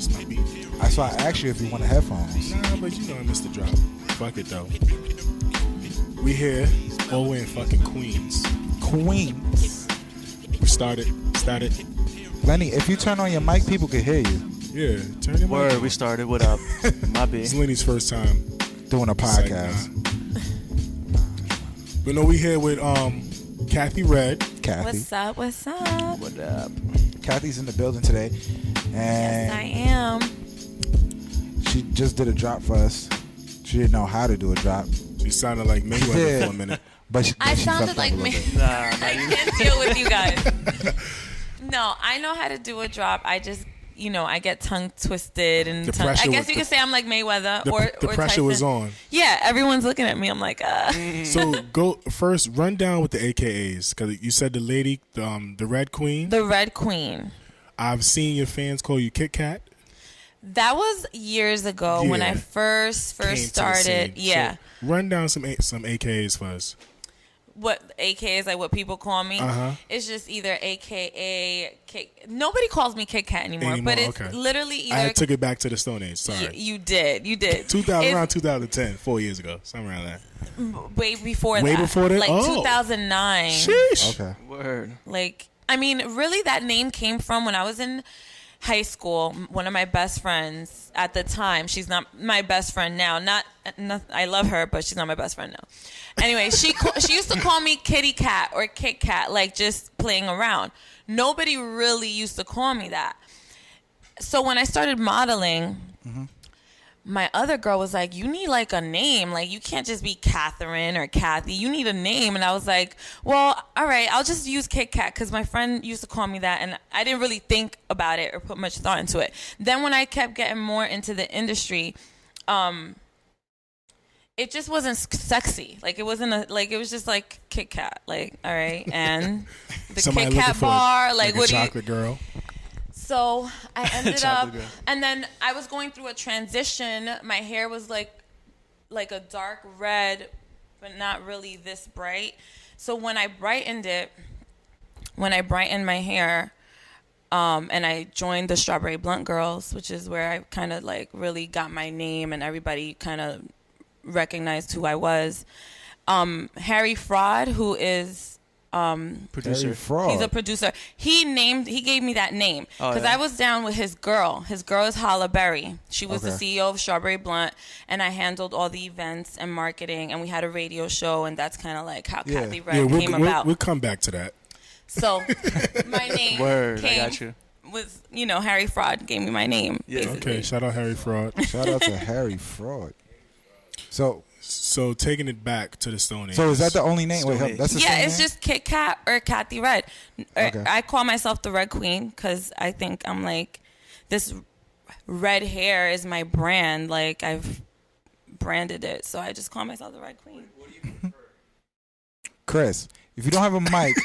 this might be. That's why I asked you if you wanted headphones. Nah, but you know I missed the drop. Fuck it though. We here, all the way in fucking Queens. Queens. We started. Lenny, if you turn on your mic, people can hear you. Yeah, turn your mic Word, on. we started. What up? My B. It's Lenny's first time Doing a podcast. But no, we here with Kathy Red. Kathy. What's up? What up? Kathy's in the building today. And Yes, I am. she just did a drop for us. She didn't know how to do a drop. She sounded like Mayweather Yeah. for a minute. But she I she sounded fucked like up a me. little bit. Nah, I can't deal with you guys. No, I know how to do a drop. I just, I get tongue twisted and The I pressure guess was- you could say I'm like Mayweather The or pressure Tyson. was on. Yeah, everyone's looking at me. I'm like, So go first. Run down with the AKAs because you said the lady, the Red Queen. the Red Queen. I've seen your fans call you Kit Kat. That was years ago when Yeah. I first Came to the started. scene. Yeah. So run down some AKAs for us. What AKA is like what people call me. It's just either AKA nobody calls me Kit Kat anymore, but it's okay. literally either I took it back to the Stone Age. Sorry. you did. 2000, around 2010, 4 years ago, something around that. Way before Way that. before that? Like Oh. 2009. Sheesh. Okay. Word. Like, I mean, really that name came from when I was in high school. One of my best friends at the time, she's not my best friend now. Not I love her, but she's not my best friend now. Anyway, she used to call me Kitty Cat or Kit Kat, like just playing around. Nobody really used to call me that. So when I started modeling, my other girl was like, you need like a name. Like you can't just be Katherine or Kathy. You need a name. And I was like, well, all right, I'll just use Kit Kat because my friend used to call me that. And I didn't really think about it or put much thought into it. Then when I kept getting more into the industry, it just wasn't sexy. Like it wasn't it was just like Kit Kat. Like, all right. And the Somebody Kit looking Kat for bar, like like a what do you... chocolate girl. So I ended up, Chocolate girl. and then I was going through a transition. My hair was like a dark red, but not really this bright. So when I brightened my hair, and I joined the Strawberry Blunt Girls, which is where I kind of like really got my name and everybody kind of recognized who I was. Harry Fraud, who is Producer. Very fraud. he's a producer. He gave me that name because yeah? I was down with his girl. His girl is Holla Berry. She was the Okay. CEO of Strawberry Blunt, and I handled all the events and marketing. And we had a radio show, and that's kind of like how Yeah. Kathy Red came about. We'll come back to that. So my name Word, I came got you. with Harry Fraud gave me my name. Yeah. Basically. Okay, shout out Harry Fraud. Shout out to Harry Fraud. So taking it back to the Stone Age. So is that the only name? Wait, Stone Age. that's the Yeah, same it's name? just Kit Kat or Kathy Red. Okay. I call myself the Red Queen because I think I'm like, this red hair is my brand. Like I've branded it, so I just call myself the Red Queen. Chris. If you don't have a mic,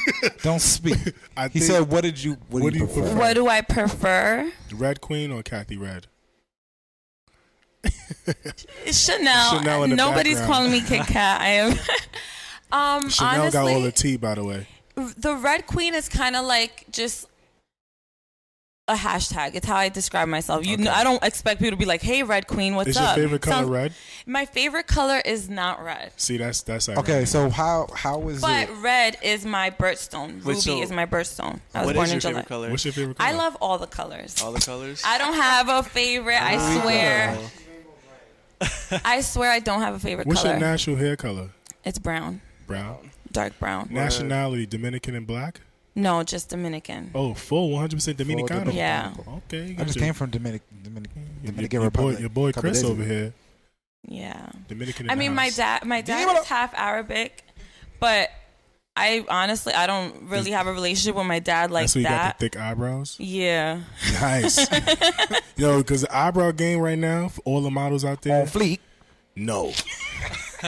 don't speak. He said, "What do you prefer?" What do I prefer? Red Queen or Kathy Red? Chanel. in the Nobody's background. calling me Kit Kat. I am. Chanel honestly, got all the tea, by the way. the Red Queen is kind of like just a hashtag. It's how I describe myself. Okay. I don't expect people to be like, "Hey, Red Queen, what's Is up?" your favorite color Sounds- red? My favorite color is not red. See, that's ironic. Okay, so how is But it? red is my birthstone. Wait, Ruby so is my birthstone. I was What born is in your July. favorite color? What's your favorite color? I love all the colors. All the colors? I don't have a favorite. I swear. I swear I don't have a favorite What's color. your natural hair color? It's brown. Brown. Dark brown. Nationality, Dominican and black? No, just Dominican. Oh, full 100% Dominicano. Dominican. Yeah. Okay. I just came from Dominican your Republic. Your boy couple Chris days over ago. here. Yeah. Dominican in I the mean, house. my dad is half Arabic, but I honestly don't really have a relationship with my dad like That's why you got that. the thick eyebrows? Yeah. Nice. Yo, because the eyebrow game right now, for all the models out there, On fleek. no.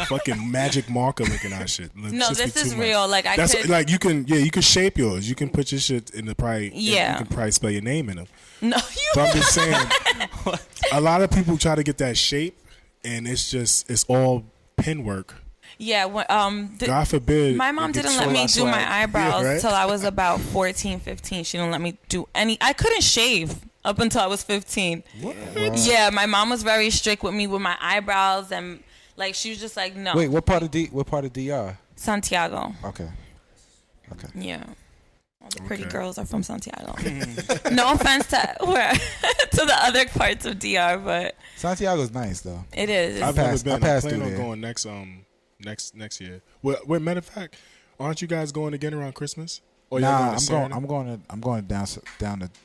Fucking magic marker looking at shit. It's No, just this be is too much. real. Like That's could. like you can shape yours. You can put your shit in the probably Yeah. You can probably spell your name in them. No, But I'm just saying, a lot of people try to get that shape, and it's all pen work. Yeah. God forbid. My mom it gets didn't let me swag. do my eyebrows Yeah, right? till I was about 14, 15. She didn't let me do any. I couldn't shave. up until I was 15. What? Yeah, my mom was very strict with me with my eyebrows, and like she was just like, no. Wait, what part of DR? Santiago. Okay. Yeah. All the pretty Okay. girls are from Santiago. No offense to to the other parts of DR, but Santiago's nice though. it is. I've passed- never I been. I passed plan through on there. going next year. Well, matter of fact, aren't you guys going again around Christmas? Or y'all Nah, going to Suriname? I'm going down to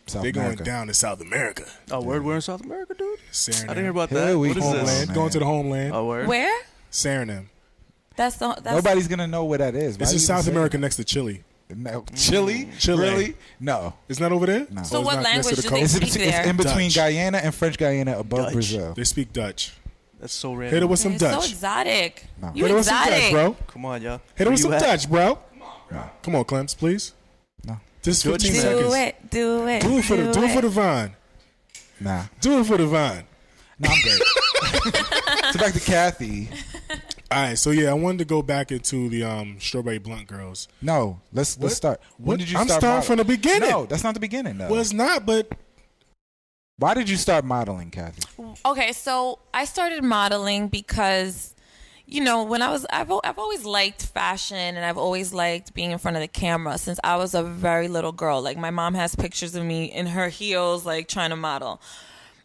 South They're going America. down to South America. Oh, word, we're in South America, dude. I Suriname. didn't hear about Here that. we What is go, this? Homeland. Going to the homeland. Oh, word. Where? Suriname. That's Nobody's gonna know where that is. Why It's you in even South say America that? next to Chile. No. Chile? Chile. Really? No. It's not over there? No. So Oh, it's what not next to language the do they coast? speak It's there? in between Dutch. Guyana and French Guyana above Dutch. Brazil. They speak Dutch. That's so Hit random. it with some It's so Dutch. exotic. No. You Hit it with some Dutch, exotic. bro. Come on, y'all. Hit it with some Where you at? Dutch, bro. No. Come on, Clems, please. No. Just Do it, 15 man. seconds. Do it. Do it for the vine. Nah. Do it for the vine. No, I'm good. So back to Kathy. All right, so yeah, I wanted to go back into the Strawberry Blunt Girls. No, let's start. When What? did you I'm start starting from the beginning. No, that's not the beginning though. Well, it's not, but Why did you start modeling, Kathy? Okay, so I started modeling because, you know, when I've always liked fashion, and I've always liked being in front of the camera since I was a very little girl. Like my mom has pictures of me in her heels, like trying to model.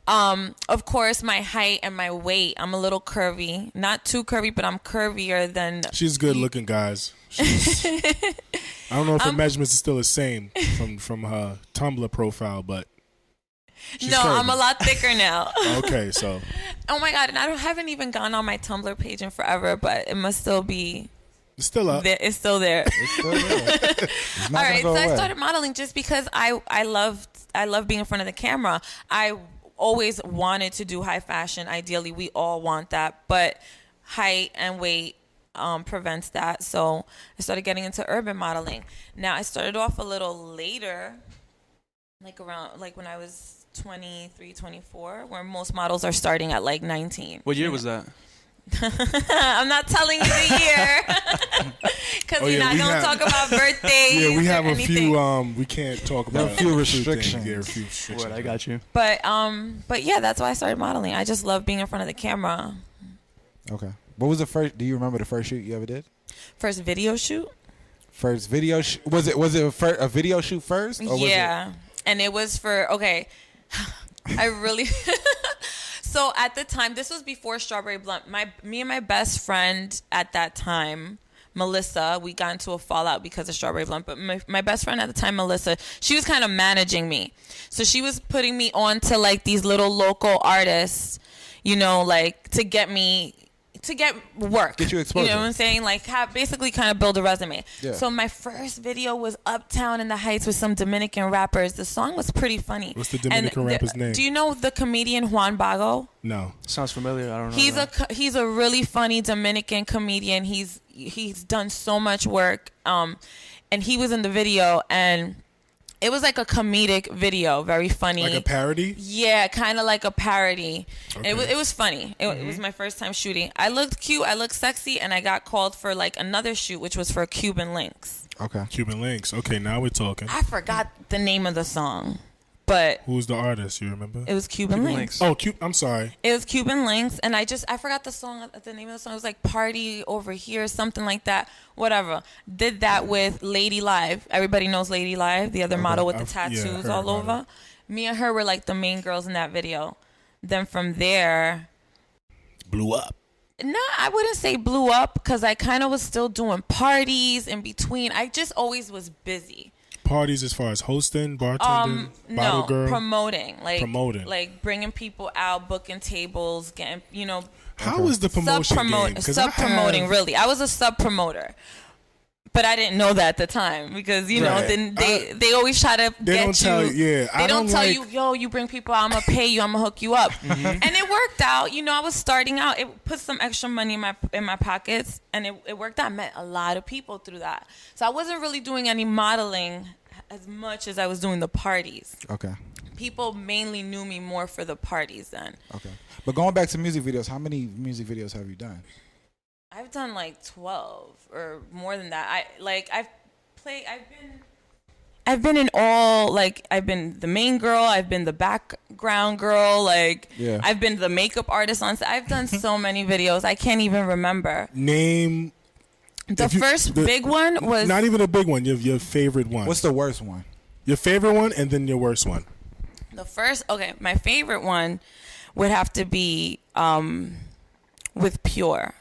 Of course, my height and my weight. I'm a little curvy, not too curvy, but I'm curvier than. she's good looking, guys. I don't know if her measurements are still the same from her Tumblr profile, but she's No, I'm curvy. a lot thicker now. Okay, so Oh my god, and I haven't even gone on my Tumblr page in forever, but it must still be it's still up. there. It's still there. It's still there. It's not All gonna right, go so away. I started modeling just because I love being in front of the camera. I always wanted to do high fashion. Ideally, we all want that, but height and weight prevents that. So I started getting into urban modeling. Now I started off a little later, like when I was 23, 24, where most models are starting at like 19. What year was that? I'm not telling you the year because Oh, we're yeah, not we going to have- talk about birthdays. yeah, we or have a anything. few. We can't talk about a few things. restrictions. Yeah, a few restrictions. Word, I got you. But yeah, that's why I started modeling. I just love being in front of the camera. Okay. What was the first? Do you remember the first shoot you ever did? First video shoot? First video was it a video shoot first? Or was Yeah. And it was for, okay, I really, so at the time, this was before Strawberry Blunt. Me and my best friend at that time, Melissa, we got into a fallout because of Strawberry Blunt, but my best friend at the time, Melissa, she was kind of managing me. So she was putting me on to like these little local artists, you know, like to get work. Get you exposure. You know what I'm saying? Like basically kind of build a resume. Yeah. So my first video was Uptown in the Heights with some Dominican rappers. The song was pretty funny. What's the Dominican rapper's name? Do you know the comedian Juan Bago? No. Sounds familiar. I don't know. He's a really funny Dominican comedian. He's done so much work. And he was in the video, and it was like a comedic video, very funny. Like a parody? Yeah, kind of like a parody. Okay. It was funny. It was my first time shooting. I looked cute, I looked sexy, and I got called for like another shoot, which was for Cuban Links. Okay. Cuban Links. Okay, now we're talking. I forgot the name of the song, but Who's the artist? You remember? it was Cuban, Cuban Links. Links. Oh, I'm sorry. It was Cuban Links, and I forgot the song. The name of the song, it was like "Party Over Here," something like that. Whatever. Did that with Lady Live. Everybody knows Lady Live, the other model with the tattoos heard all about over. Me and her were like the main girls in that video. Then from there, Blew up. no, I wouldn't say blew up because I kind of was still doing parties in between. I just always was busy. Parties as far as hosting, bartending, bottle No, girl. promoting, Promoting. bringing people out, booking tables, getting, you know, How was the promotion game? 'Cause I sub-promoting, have- really. I was a sub-promoter. But I didn't know that at the time because, you know, Right. then they always try to They get don't tell you. you. Yeah, They I don't tell like- you, yo, you bring people out, I'm going to pay you, I'm going to hook you up. And it worked out. You know, I was starting out. It put some extra money in my pockets, and it worked out. I met a lot of people through that. So I wasn't really doing any modeling as much as I was doing the parties. Okay. People mainly knew me more for the parties then. Okay. But going back to music videos, how many music videos have you done? I've done I've been in all, like, I've been the main girl, I've been the background girl, like, I've been the makeup artist on set. I've done so many videos, I can't even remember. Name the first big one was not even a big one. Your favorite one. What's the worst one? Your favorite one, and then your worst one. the first. Okay, my favorite one would have to be with Pure.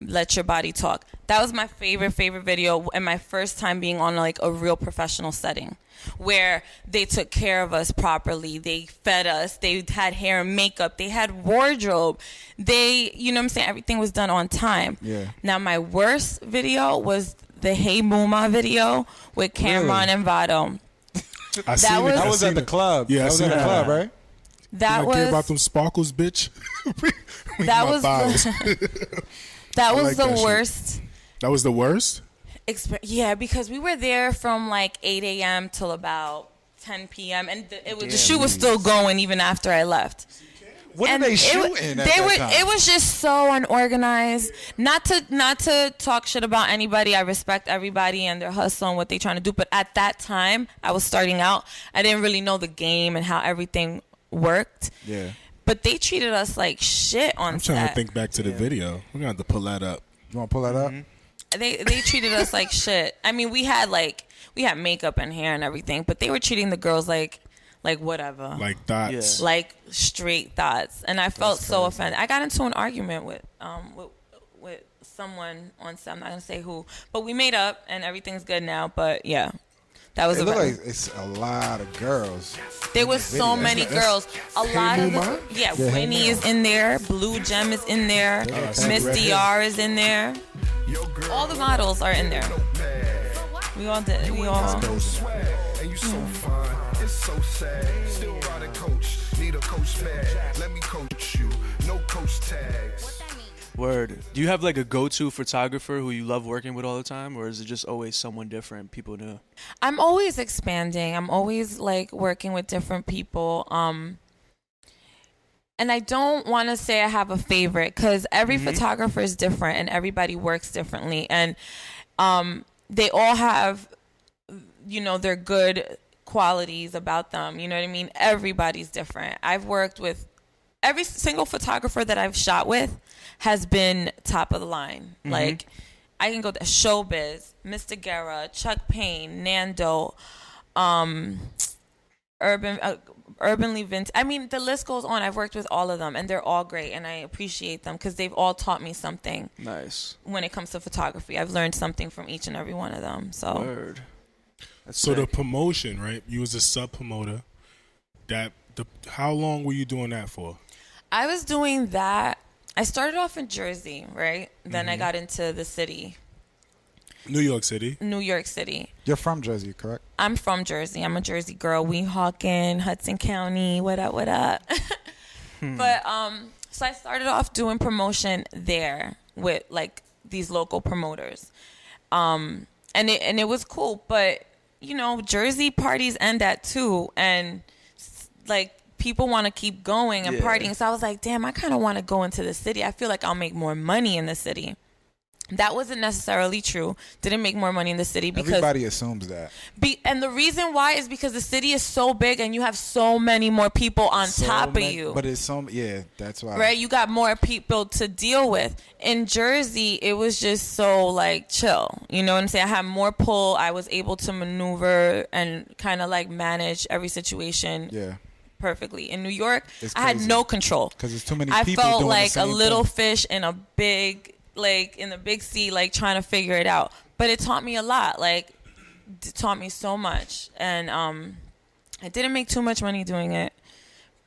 Let Your Body Talk. That was my favorite video, and my first time being on like a real professional setting where they took care of us properly. They fed us. They had hair and makeup. They had wardrobe. They, you know what I'm saying? Everything was done on time. Yeah. Now, my worst video was the Hey Muma video with Cameron and Vado. That was at the club. Yeah, that was at the club, right? That was care about them sparkles, bitch. that was that was like the that worst. Shit. That was the worst? Yeah, because we were there from like 8 a.m. till about 10 p.m. and the shoot was still going even after I left. What are they shooting at that time? It was just so unorganized. Not to talk shit about anybody. I respect everybody and their hustle and what they're trying to do. But at that time, I was starting out. I didn't really know the game and how everything worked. Yeah. But they treated us like shit on set. I'm trying to think back to the video. We're going to have to pull that up. You want to pull that up? They treated us like shit. I mean, we had makeup and hair and everything, but they were treating the girls like whatever. Like thoughts. Yeah. Like straight thoughts. And I felt so offended. I got into an argument with someone on set. I'm not going to say who. But we made up and everything's good now. But yeah, that was it looked like it's a lot of girls. There was so many girls. A lot of them. Yeah, Winnie is in there. Blue Gem is in there. Miss DR is in there. All the models are in there. We all did. We all. And you so fine, it's so sad. Still ride a coach, need a coach bag. Let me coach you, no coach tags. Word. Do you have like a go-to photographer who you love working with all the time, or is it just always someone different, people new? I'm always expanding. I'm always like working with different people. And I don't want to say I have a favorite because every photographer is different and everybody works differently. And they all have, their good qualities about them. You know what I mean? Everybody's different. I've worked with every single photographer that I've shot with has been top of the line. Like, I can go to Showbiz, Mr. Guerra, Chuck Payne, Nando, Urbanly Vintage. I mean, the list goes on. I've worked with all of them, and they're all great, and I appreciate them because they've all taught me something. Nice. When it comes to photography, I've learned something from each and every one of them. So. Word. So the promotion, right? You was a sub promoter. How long were you doing that for? I was doing that. I started off in Jersey, right? Then I got into the city. New York City. You're from Jersey, correct? I'm from Jersey. I'm a Jersey girl. Weehawken, Hudson County. What up? But so I started off doing promotion there with like these local promoters, and it was cool. But Jersey parties end at 2, and like people want to keep going and partying. So I was like, damn, I kind of want to go into the city. I feel like I'll make more money in the city. That wasn't necessarily true. Didn't make more money in the city because everybody assumes that. And the reason why is because the city is so big and you have so many more people on top of you. But it's that's why. Right? You got more people to deal with. In Jersey, it was just so like chill. You know what I'm saying? I had more pull. I was able to maneuver and kind of like manage every situation. Yeah. Perfectly. In New York, I had no control because there's too many people. I felt doing like the same a little thing. fish in a big, like in the big sea, like trying to figure it out. But it taught me a lot. Like, it taught me so much, and I didn't make too much money doing it,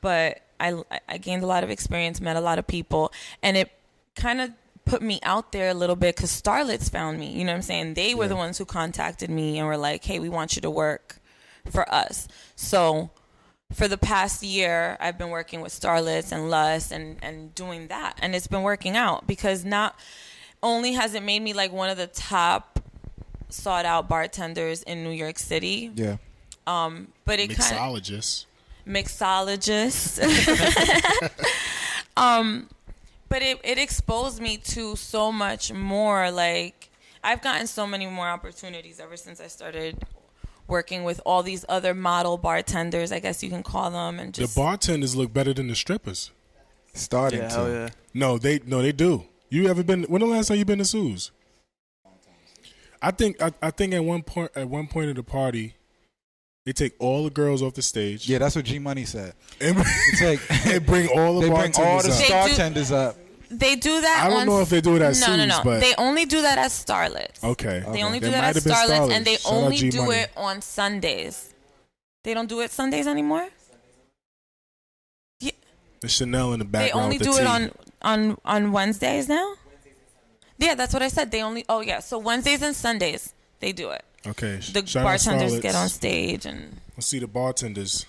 but I gained a lot of experience, met a lot of people, and it kind of put me out there a little bit because starlets found me. You know what I'm saying? They were the ones who contacted me and were like, "Hey, we want you to work for us." So. For the past year, I've been working with starlets and Lust and doing that. And it's been working out because not only has it made me like one of the top sought out bartenders in New York City. Yeah. But it mixologist. But it exposed me to so much more. Like, I've gotten so many more opportunities ever since I started working with all these other model bartenders, I guess you can call them, and just The bartenders look better than the strippers. Starting Yeah, to. hell yeah. No, they do. You ever been? When the last time you been to Sue's? I think at one point of the party, they take all the girls off the stage. Yeah, that's what G Money said. and, They and bring all the They bring all bartenders the up. They star do- tenders up. they do that. I don't on know if they do it at no, Sue's, but they only do that at Starlets. okay. They only do There that might at have been Starlets, and they Shout out only do G-Money. it on Sundays. They don't do it Sundays anymore. The Chanel in the They background. only with do the it tea. on Wednesdays now. Yeah, that's what I said. They only. Oh yeah, so Wednesdays and Sundays they do it. Okay. The Shout out bartenders Starlets. get on stage and. Let's see the bartenders.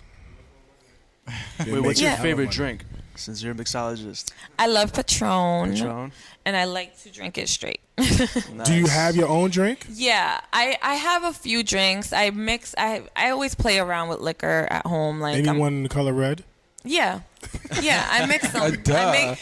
Wait, what's Yeah. your favorite drink? Since you're a mixologist. I love Patron, Patron? and I like to drink it straight. Nice. Do you have your own drink? Yeah, I have a few drinks. I mix. I always play around with liquor at home. Like Anyone in the color red? yeah, I mix them. Duh.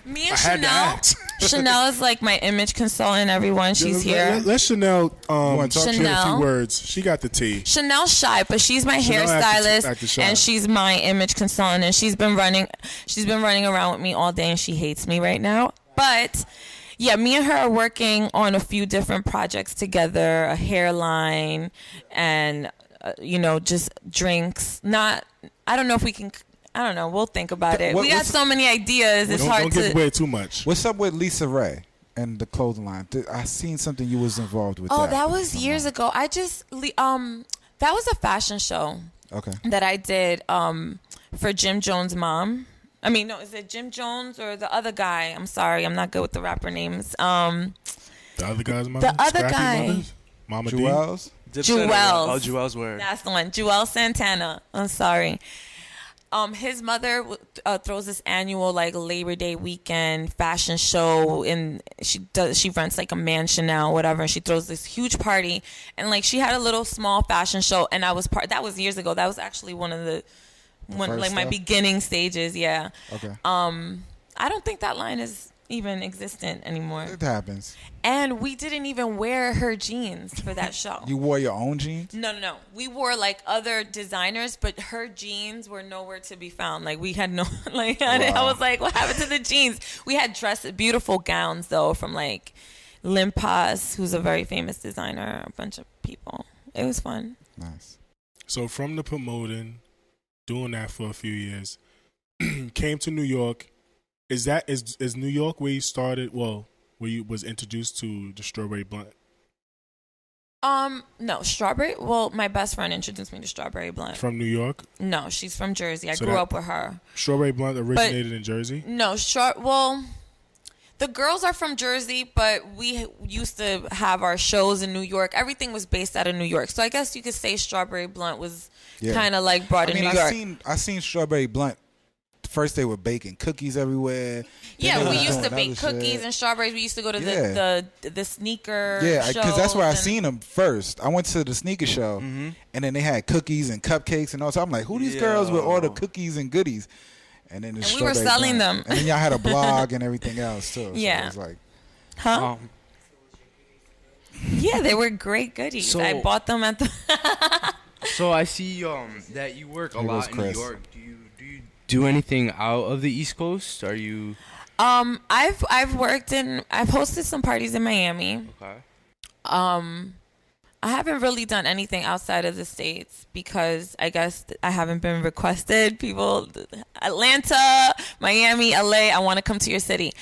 Me and I had to Chanel. ask. Chanel is like my image consultant. Everyone, she's here. Let Chanel wanna talk? share a Chanel. few words. She got the tea. Chanel's shy, but she's my Chanel act the hairstylist shy. and she's my image consultant, and she's been running around with me all day, and she hates me right now. But yeah, me and her are working on a few different projects together, a hairline and just drinks. I don't know if we can. I don't know. We'll think about it. We got what's- so many ideas. It's hard Don't to. give away too much. What's up with Lisa Ray and the clothing line? I seen something you was involved with. Oh, that was years ago. That was a fashion show. Okay. That I did for Jim Jones' mom. I mean, no, is it Jim Jones or the other guy? I'm sorry, I'm not good with the rapper names. The other guy's mama? The other Scrappy guy. Mothers? Mama D? Jewels. Dipset or what? Jewels. Oh, Jewels word. That's the one. Joel Santana. I'm sorry. His mother throws this annual like Labor Day weekend fashion show, and she rents like a mansion now, whatever. And she throws this huge party, and like she had a little small fashion show, and I was that was years ago. That was actually one of the my stuff? beginning stages. Yeah. Okay. I don't think that line is even existent anymore. It happens. And we didn't even wear her jeans for that show. You wore your own jeans? No. We wore like other designers, but her jeans were nowhere to be found. Like we had no, like I was like, what happened to the jeans? We had beautiful gowns though from like Limpas, who's a very famous designer, a bunch of people. It was fun. Nice. So from the promoting, doing that for a few years, came to New York. Is New York where you started? Well, where you was introduced to the strawberry blunt? No, strawberry. Well, my best friend introduced me to strawberry blunt. From New York? No, she's from Jersey. I So grew that- up with her. Strawberry blunt originated in Jersey? No, well, the girls are from Jersey, but we used to have our shows in New York. Everything was based out of New York. So I guess you could say Strawberry Blunt was kind of like brought in New York. I seen Strawberry Blunt. First they were baking cookies everywhere. Yeah, Then we they used was to doing bake other cookies shit. and strawberries. We used to go to Yeah. the sneaker Yeah, because that's where I shows seen them first. I went to the sneaker show, and then they had cookies and cupcakes and all. So I'm like, who these girls with all the cookies and goodies? And then And we were selling them. And then y'all had a blog and everything else too. So Yeah. it was like, Huh? Yeah, they were great goodies. So- I bought them at the. So I see that you work a Here goes lot in New Chris. York. Do you do anything out of the East Coast? Are you I've hosted some parties in Miami. okay? I haven't really done anything outside of the States because I guess I haven't been requested. People, Atlanta, Miami, LA, I want to come to your city.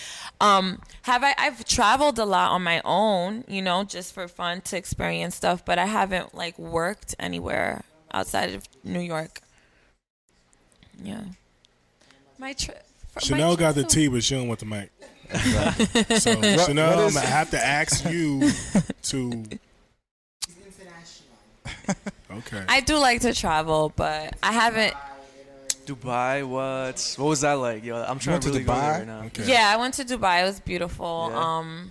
I've traveled a lot on my own, just for fun to experience stuff, but I haven't like worked anywhere outside of New York. Yeah. Chanel got the tea, but she don't want the mic. So Chanel, I'm gonna have to ask you to. Okay. I do like to travel, but I haven't. Dubai, what was that like? Yo, I'm trying went to to really go there Dubai? right now. Okay. Yeah, I went to Dubai. It was beautiful. Yeah.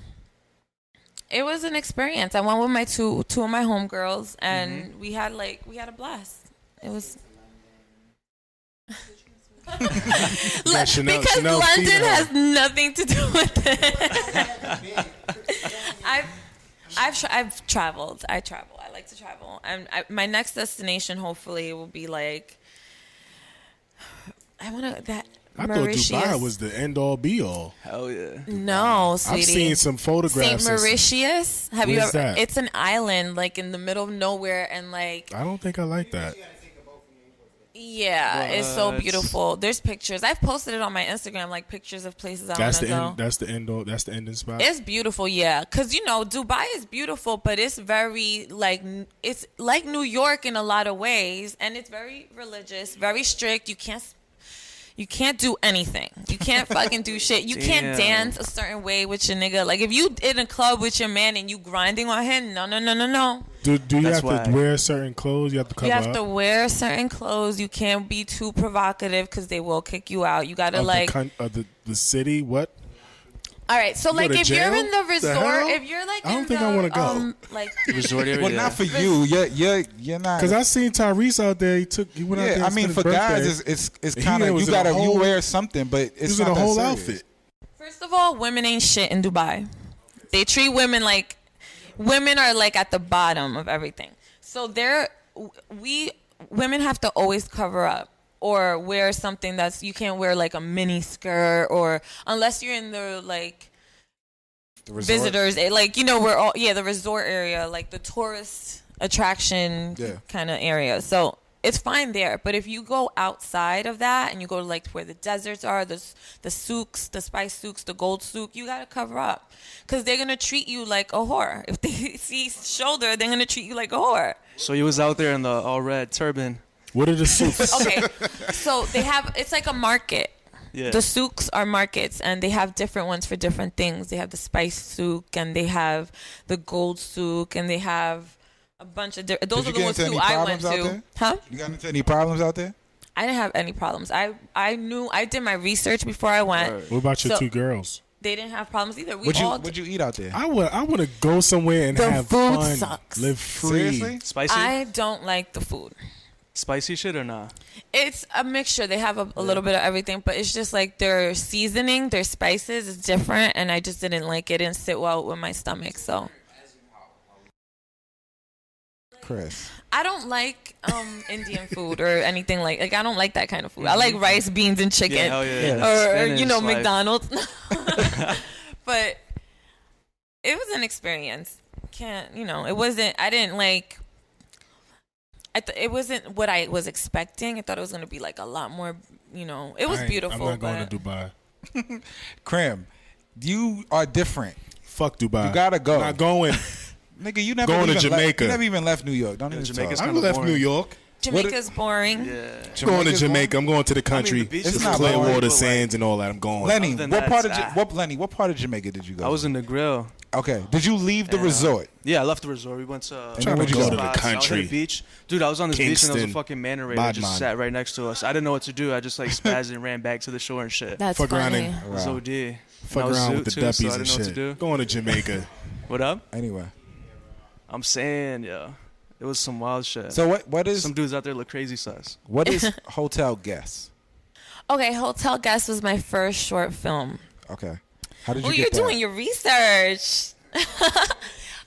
It was an experience. I went with my two of my homegirls, and we had a blast. It was. Chanel- because Chanel London feeding her. has nothing to do with it. I've traveled. I travel. I like like to travel. And my next destination, hopefully, will be like, I thought Dubai was the end all be all. Hell yeah. No, sweetie. I've seen some photographs. St. Mauritius. Have you Where's ever? that? It's an island, like in the middle of nowhere, and like. I don't think I like that. Yeah, it's so beautiful. There's pictures. I've posted it on my Instagram, like pictures of places I want to go. That's the ending spot. It's beautiful, yeah. Because, Dubai is beautiful, but it's very, it's like New York in a lot of ways. And it's very religious, very strict. You can't do anything. You can't fucking do shit. You can't dance a certain way with your nigga. Like, if you in a club with your man and you grinding on him, no. Do you have to wear certain clothes? You have to cover up? You have to wear certain clothes. You can't be too provocative because they will kick you out. You got to, the city? What? All right, so if you're in the resort, if you're I don't think I want to go. Resort area. Well, not for you. You're not. Because I seen Tyrese out there. He went out there. I mean, for guys, it's kind of you wear something, but it's not a whole that outfit. First of all, women ain't shit in Dubai. They treat women like women are like at the bottom of everything. So women have to always cover up. Or wear something you can't wear like a mini skirt, or unless you're in the visitors, the resort area, like the tourist attraction kind of area. So it's fine there. But if you go outside of that and you go to where the deserts are, the souks, the spice souks, the gold souk, you gotta cover up because they're gonna treat you like a whore. If they see shoulder, they're gonna treat you like a whore. So you was out there in the all red turban. What are the souks? Okay, so it's like a market. Yeah. The souks are markets, and they have different ones for different things. They have the spice souk, and they have the gold souk, and they have a bunch of different. Those are the ones who I went to. Huh? You got into any problems out there? I didn't have any problems. I did my research before I went. What about your two girls? They didn't have problems either. What'd you eat out there? I want to go somewhere and have food fun. sucks. Live free. Seriously? Spicy? I don't like the food. Spicy shit or not? It's a mixture. They have a little bit of everything, but it's just like their seasoning, their spices is different, and I just didn't like it. It didn't sit well with my stomach, so. Chris. I don't like Indian food or anything like I don't like that kind of food. I like rice, beans, and chicken, or Spinach, McDonald's. But it was an experience. It wasn't. I didn't like. It wasn't what I was expecting. I thought it was gonna be like a lot more. It was beautiful. I'm not going to Dubai. Krim, you are different. Fuck Dubai. You gotta go. I'm not going. Nigga, you never Going to even Jamaica. You never even left New York. Don't even Jamaica's talk. I kinda left boring. New York. Jamaica's boring. Yeah. I'm going to Jamaica. I'm going to the country. the beach is It's not boring, Clearwater but, Sands and all that. I'm going. Lenny, Other than what that, what part of Jamaica did you go? I was in the grill. Okay. Did you leave the resort? Yeah, I left the resort. We went to Trying to where'd you go go? to the spots. I was at country. the beach. Dude, I was on this beach and there was a Kingston, fucking manta ray that just Badman. sat right next to us. I didn't know what to do. I just spazzed and ran back to the shore and shit. That's Fuck around funny. and It was OD. And fuck I was around with zoot the too, so I duppies didn't and know what to shit. do. Going to Jamaica. What up? Anyway. I'm saying, it was some wild shit. So what is Some dudes out there look crazy sus. what is Hotel Guest? Okay, Hotel Guest was my first short film. Okay. How did you Oh, get you're that? doing your research.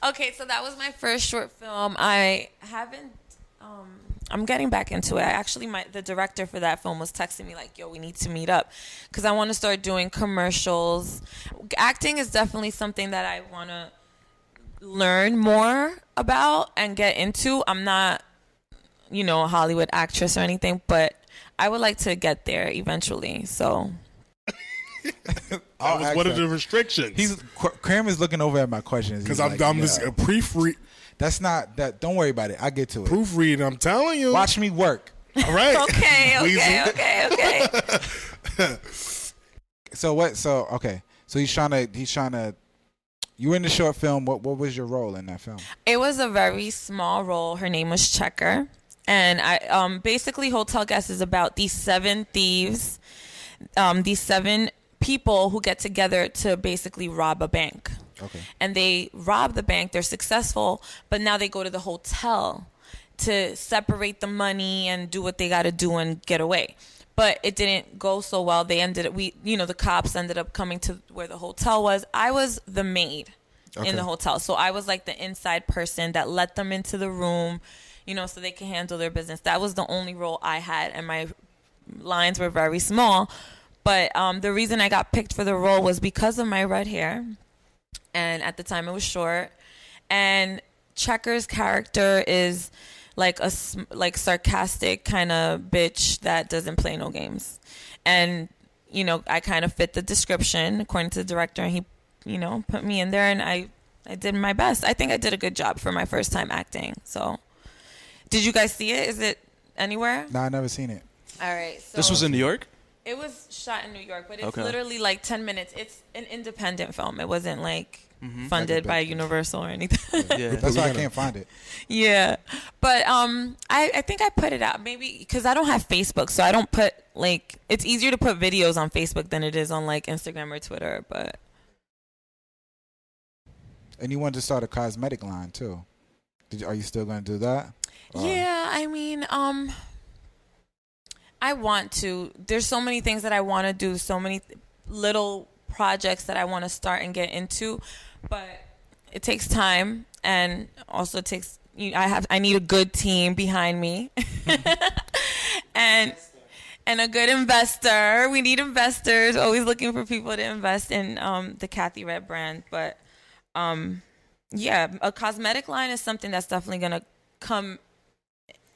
Okay, so that was my first short film. I haven't. I'm getting back into it. The director for that film was texting me like, "Yo, we need to meet up," because I want to start doing commercials. Acting is definitely something that I want to learn more about and get into. I'm not, a Hollywood actress or anything, but I would like to get there eventually. So. That was one of the restrictions. Krim is looking over at my questions Because He's I'm like, just "Yeah." a proofread. That's not that. Don't worry about it. I get to it. Proofread. I'm telling you. Watch me work. All right. Okay. So what? So okay. So he's trying to. You were in the short film. What was your role in that film? It was a very small role. Her name was Checker. And I basically Hotel Guest is about these 7 thieves, these 7 people who get together to basically rob a bank. Okay. And they rob the bank. They're successful, but now they go to the hotel to separate the money and do what they got to do and get away. But it didn't go so well. The cops ended up coming to where the hotel was. I was the maid. Okay. in the hotel. So I was like the inside person that let them into the room, you know, so they can handle their business. That was the only role I had, and my lines were very small. But the reason I got picked for the role was because of my red hair, and at the time it was short. And Checker's character is like a sarcastic kind of bitch that doesn't play no games. And, you know, I kind of fit the description according to the director, and he, you know, put me in there, and I did my best. I think I did a good job for my first time acting. So, did you guys see it? Is it anywhere? No, I never seen it. All right. So This was in New York? It was shot in New York, but it's Okay. literally like 10 minutes. It's an independent film. It wasn't like Mm-hmm. funded Like a by big- Universal or anything. Yeah. That's why I can't find it. Yeah, but I think I put it out maybe because I don't have Facebook, so I don't put like, it's easier to put videos on Facebook than it is on like Instagram or Twitter. But And you wanted to start a cosmetic line too. Are you still going to do that? Or- yeah, I mean, I want to. There's so many things that I want to do, so many little projects that I want to start and get into, but it takes time, and also it takes. I need a good team behind me, and a good investor. We need investors. Always looking for people to invest in the Kathy Red brand, but yeah, a cosmetic line is something that's definitely gonna come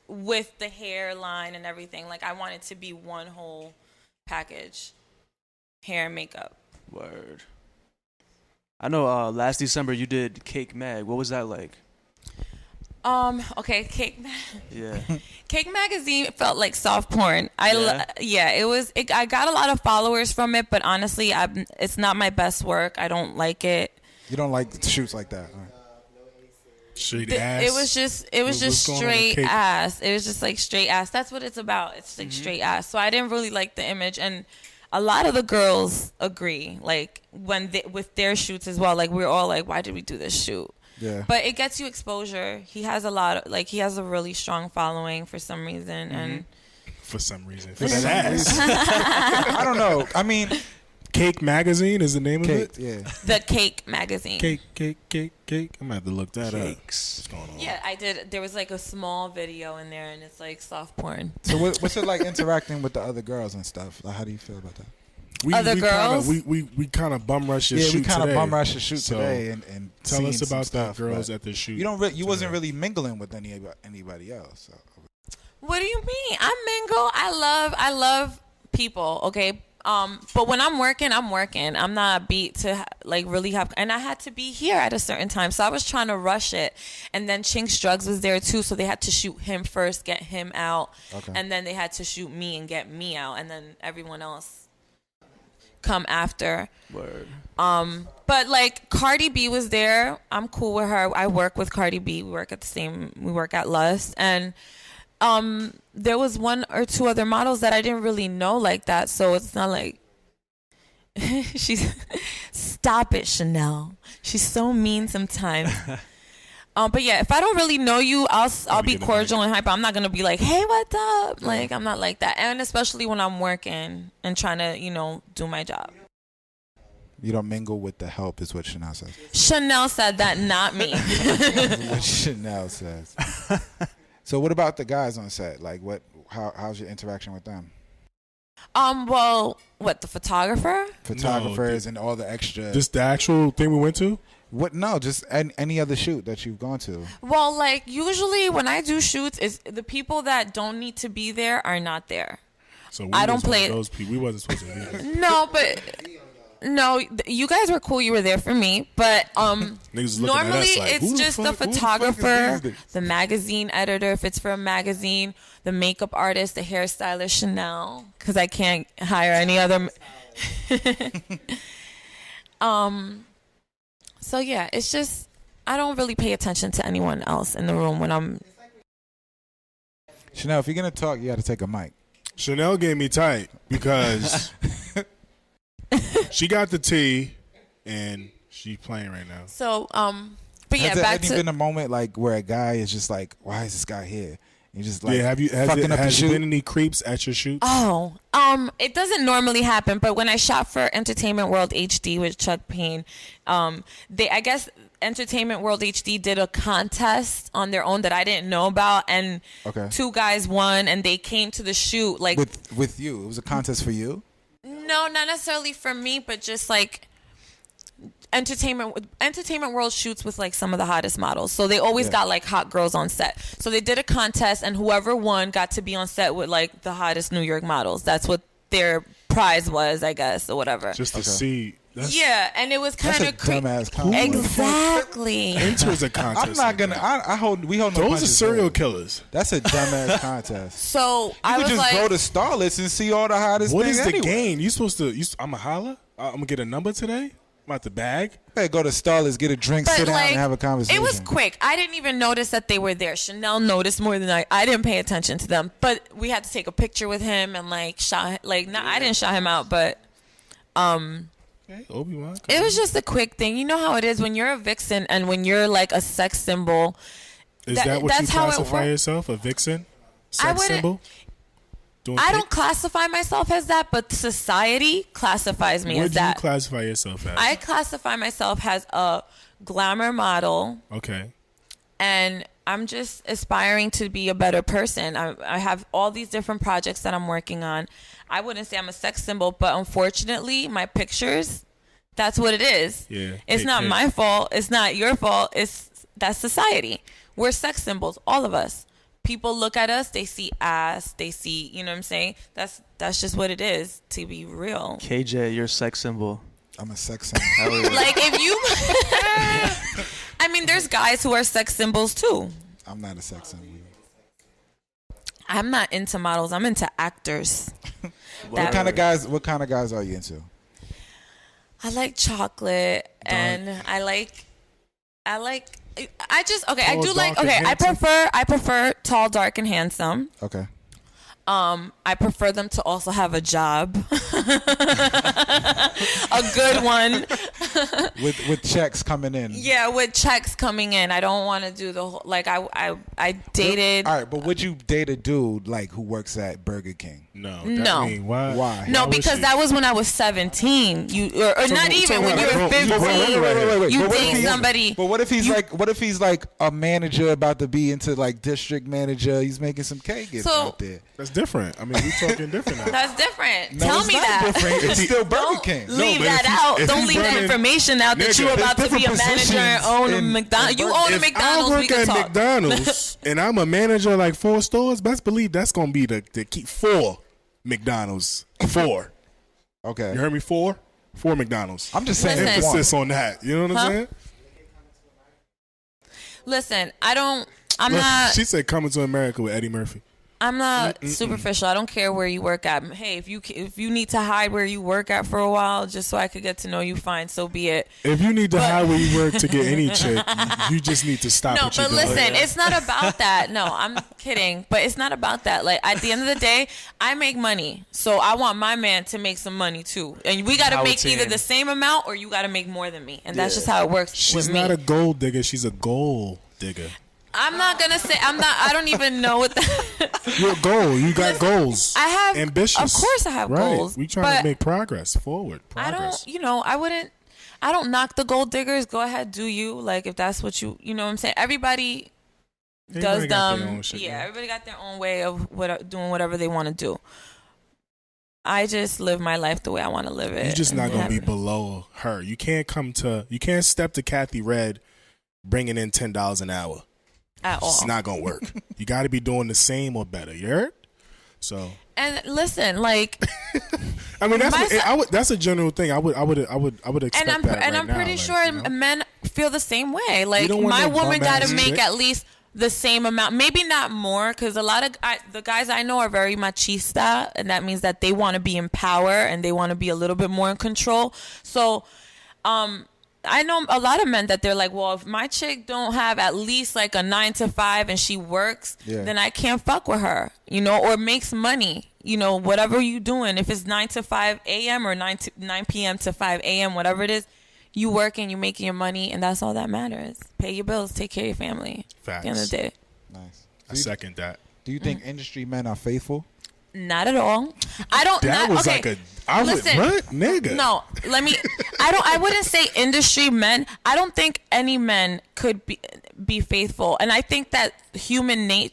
with the hairline and everything. Like, I want it to be one whole package, hair and makeup. Word. I know last December you did Cake Mag. What was that like? Okay, Yeah. Cake Magazine felt like soft porn. It was. I got a lot of followers from it, but honestly, it's not my best work. I don't like it. You don't like shoots like that. Right? Straight ass. It was just What's going on with straight Cake? ass. It was just like straight ass. That's what it's about. It's like straight ass. So I didn't really like the image, and a lot of the girls agree. Like with their shoots as well. Like, we're all like, why did we do this shoot? Yeah. But it gets you exposure. He has he has a really strong following for some reason, and For some reason. For that ass. I don't know. I mean, Cake Magazine is the name cake. of it? Yeah. the Cake Magazine. Cake. I'm going to have to look that Cakes. up. What's going on? Yeah, I did. There was like a small video in there, and it's like soft porn. So what's it like interacting with the other girls and stuff? Like, how do you feel about that? Other girls? We kind of bum rush your shoot we kind of today. bum rush the shoot So, today and Tell seeing us some about the stuff, girls but at the shoot. You wasn't today. really mingling with anybody else. So. What do you mean? I mingle. I love people. Okay. But when I'm working, I'm not beat to like really have, and I had to be here at a certain time. So I was trying to rush it. And then Chinks Drugs was there too. So they had to shoot him first, get him out. Okay. And then they had to shoot me and get me out. And then everyone else come after. Word. But like Cardi B was there. I'm cool with her. I work with Cardi B. We work at Lust. And there was one or two other models that I didn't really know like that, so it's not like she's stop it, Chanel. She's so mean sometimes. But yeah, if I don't really know you, I'll be cordial and hype. I'm not gonna be like, hey, what's up? Like, I'm not like that, and especially when I'm working and trying to do my job. You don't mingle with the help, is what Chanel says. Chanel said that, not me. What Chanel says. So what about the guys on set? Like, how's your interaction with them? Well, what, the photographer? Photographers and all the extra. Just the actual thing we went to? What? No, just any other shoot that you've gone to. Well, like, usually when I do shoots, is the people that don't need to be there are not there. So we I don't was one play of it. those people. We wasn't supposed to be there. No, you guys were cool. You were there for me, but Niggas looking at normally us like, it's who the just the fuck- who the fuck is photographer, these niggas? the magazine editor, if it's for a magazine, the makeup artist, the hairstylist, Chanel, because I can't hire any other. So yeah, it's just I don't really pay attention to anyone else in the room when I'm. Chanel, if you're gonna talk, you got to take a mic. Chanel gave me tight because she got the tea and she's playing right now. So but yeah, Has there back any to been a moment like where a guy is just like, why is this guy here? And just like, Have fucking up the has shoot? there been any creeps at your shoot? it doesn't normally happen, but when I shot for Entertainment World HD with Chuck Payne, I guess Entertainment World HD did a contest on their own that I didn't know about, and two guys won, and they came to the shoot like with you. It was a contest for you. No, not necessarily for me, but just like Entertainment World shoots with like some of the hottest models, so they always got like hot girls on set. So they did a contest, and whoever won got to be on set with like the hottest New York models. That's what their prize was, I guess, or whatever. Just to see. And it was kind of dumbass contest. Exactly. Enters a contest. I'm not gonna. We hold no. Those are serial killers. That's a dumbass contest. So I was just like, go to Starlets and see all the hottest. What things is the anyway. game? You supposed to? I'm a holla. I'm gonna get a number today. I'm at the bag. Hey, go to Starlets, get a drink, but sit down, like, and have a conversation. it was quick. I didn't even notice that they were there. Chanel noticed more than I didn't pay attention to them. But we had to take a picture with him and like shot. Like, I didn't shot him out, but Obi-Wan. It was just a quick thing. You know how it is when you're a vixen and when you're like a sex symbol. Is that what you classify yourself? A vixen? Sex symbol? I don't classify myself as that, but society classifies me as that. What do you classify yourself as? I classify myself as a glamour model. Okay. And I'm just aspiring to be a better person. I have all these different projects that I'm working on. I wouldn't say I'm a sex symbol, but unfortunately, my pictures, that's what it is. Yeah. It's not my fault. It's not your fault. That's society. We're sex symbols, all of us. People look at us, they see ass, they see, you know what I'm saying? That's just what it is, to be real. KJ, you're a sex symbol. I'm a sex symbol. Like, if you... I mean, there's guys who are sex symbols, too. I'm not a sex symbol. I'm not into models. I'm into actors. What kind of guys are you into? I like chocolate, and I prefer tall, dark, and handsome. Okay. I prefer them to also have a job, a good one, with checks coming in. Yeah, with checks coming in. I don't want to do the whole, like I dated. All right, but would you date a dude like who works at Burger King? No. Why? No, because that was when I was 17. Or not even when you were 15. Wait. You date somebody. But what if he's like a manager about to be into like district manager? He's making some cake out there. That's different. I mean, we're talking different now. That's different. No, Tell it's me not that. different. It's still Burger King. Leave that out. Don't leave that information out that you're about to be a manager and own a McDonald's. You own a McDonald's. If I work at McDonald's and I'm a manager of like 4 stores, best believe that's gonna be to keep 4 McDonald's. 4. Okay. You heard me? 4 McDonald's. I'm just saying emphasis on that. You know what I'm saying? Listen, I'm not. She said coming to America with Eddie Murphy. I'm not superficial. I don't care where you work at. Hey, if you need to hide where you work at for a while just so I could get to know you, fine, so be it. If you need to hide where you work to get any chick, you just need to stop. No, but listen, it's not about that. No, I'm kidding. But it's not about that. Like, at the end of the day, I make money, so I want my man to make some money too, and we got to make either the same amount or you got to make more than me, and that's just how it works. She's not a gold digger. She's a goal digger. I'm not gonna say I don't even know what that. Your goal. You got goals. I have ambitious. Of course, I have goals. We trying to make progress forward. I don't. I don't knock the gold diggers. Go ahead, do you like if that's what you know what I'm saying. Everybody does them. Everybody got their own way of doing whatever they want to do. I just live my life the way I want to live it. You're just not gonna be below her. You can't step to Kathy Red, bringing in $10 an hour. At all. It's not gonna work. You got to be doing the same or better. You heard? So. And listen, like. I mean, that's a general thing. I would expect that. And I'm pretty sure men feel the same way. Like, my woman got to make at least the same amount, maybe not more, because a lot of the guys I know are very machista, and that means that they want to be in power and they want to be a little bit more in control. So, I know a lot of men that they're like, well, if my chick don't have at least like a 9 to 5 and she works, then I can't fuck with her, or makes money, whatever you doing. If it's 9 to 5 a.m. or 9 p.m. to 5 a.m., whatever it is, you working, you making your money, and that's all that matters. Pay your bills, take care of your family. Facts. At the end of the day. Nice. I second that. Do you think industry men are faithful? Not at all. I don't. That not, was okay. like a. I would Listen, what, nigga? No, let me. I wouldn't say industry men. I don't think any men could be faithful, and I think that human nature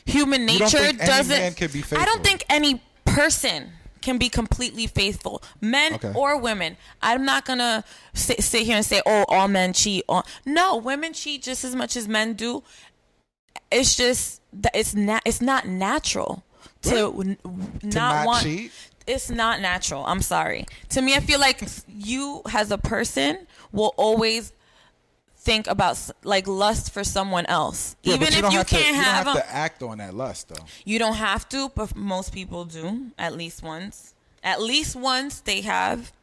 think any doesn't. man can be I faithful? don't think any person can be completely faithful, men or women. I'm not gonna sit here and say, oh, all men cheat. No, women cheat just as much as men do. It's just that it's not natural to not want. Cheat? It's not natural. I'm sorry. To me, I feel like you as a person will always think about like lust for someone else, Yeah, even but if you have can't to, you have don't have them. to act on that lust though. You don't have to, but most people do at least once. At least once they have.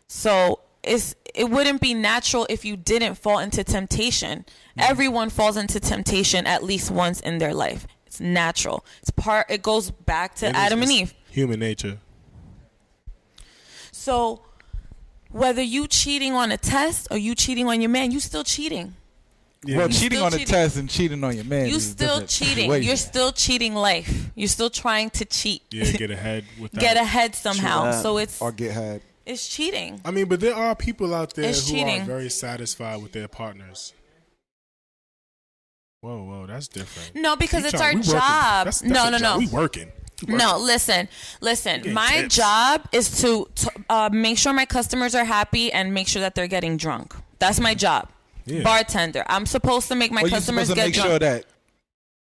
So it wouldn't be natural if you didn't fall into temptation. Mm-hmm. Everyone falls into temptation at least once in their life. It's natural. It goes back to Adam and Eve. Human nature. So whether you cheating on a test or you cheating on your man, you still cheating. Yeah. Well, You cheating still on a cheating. test and cheating on your man. You is still different cheating. situation. You're still cheating life. You're still trying to cheat. Yeah, get ahead with that. Get ahead somehow. that. So it's or get had. cheating. I mean, but there are people out there It's who cheating. are very satisfied with their partners. Whoa, that's different. No, because We it's try- our we working. job. That's No. a job. We working. No, listen. getting My tips. job is to make sure my customers are happy and make sure that they're getting drunk. That's my job. Yeah. Bartender. I'm supposed to make my Well, you're customers supposed to get make drunk. sure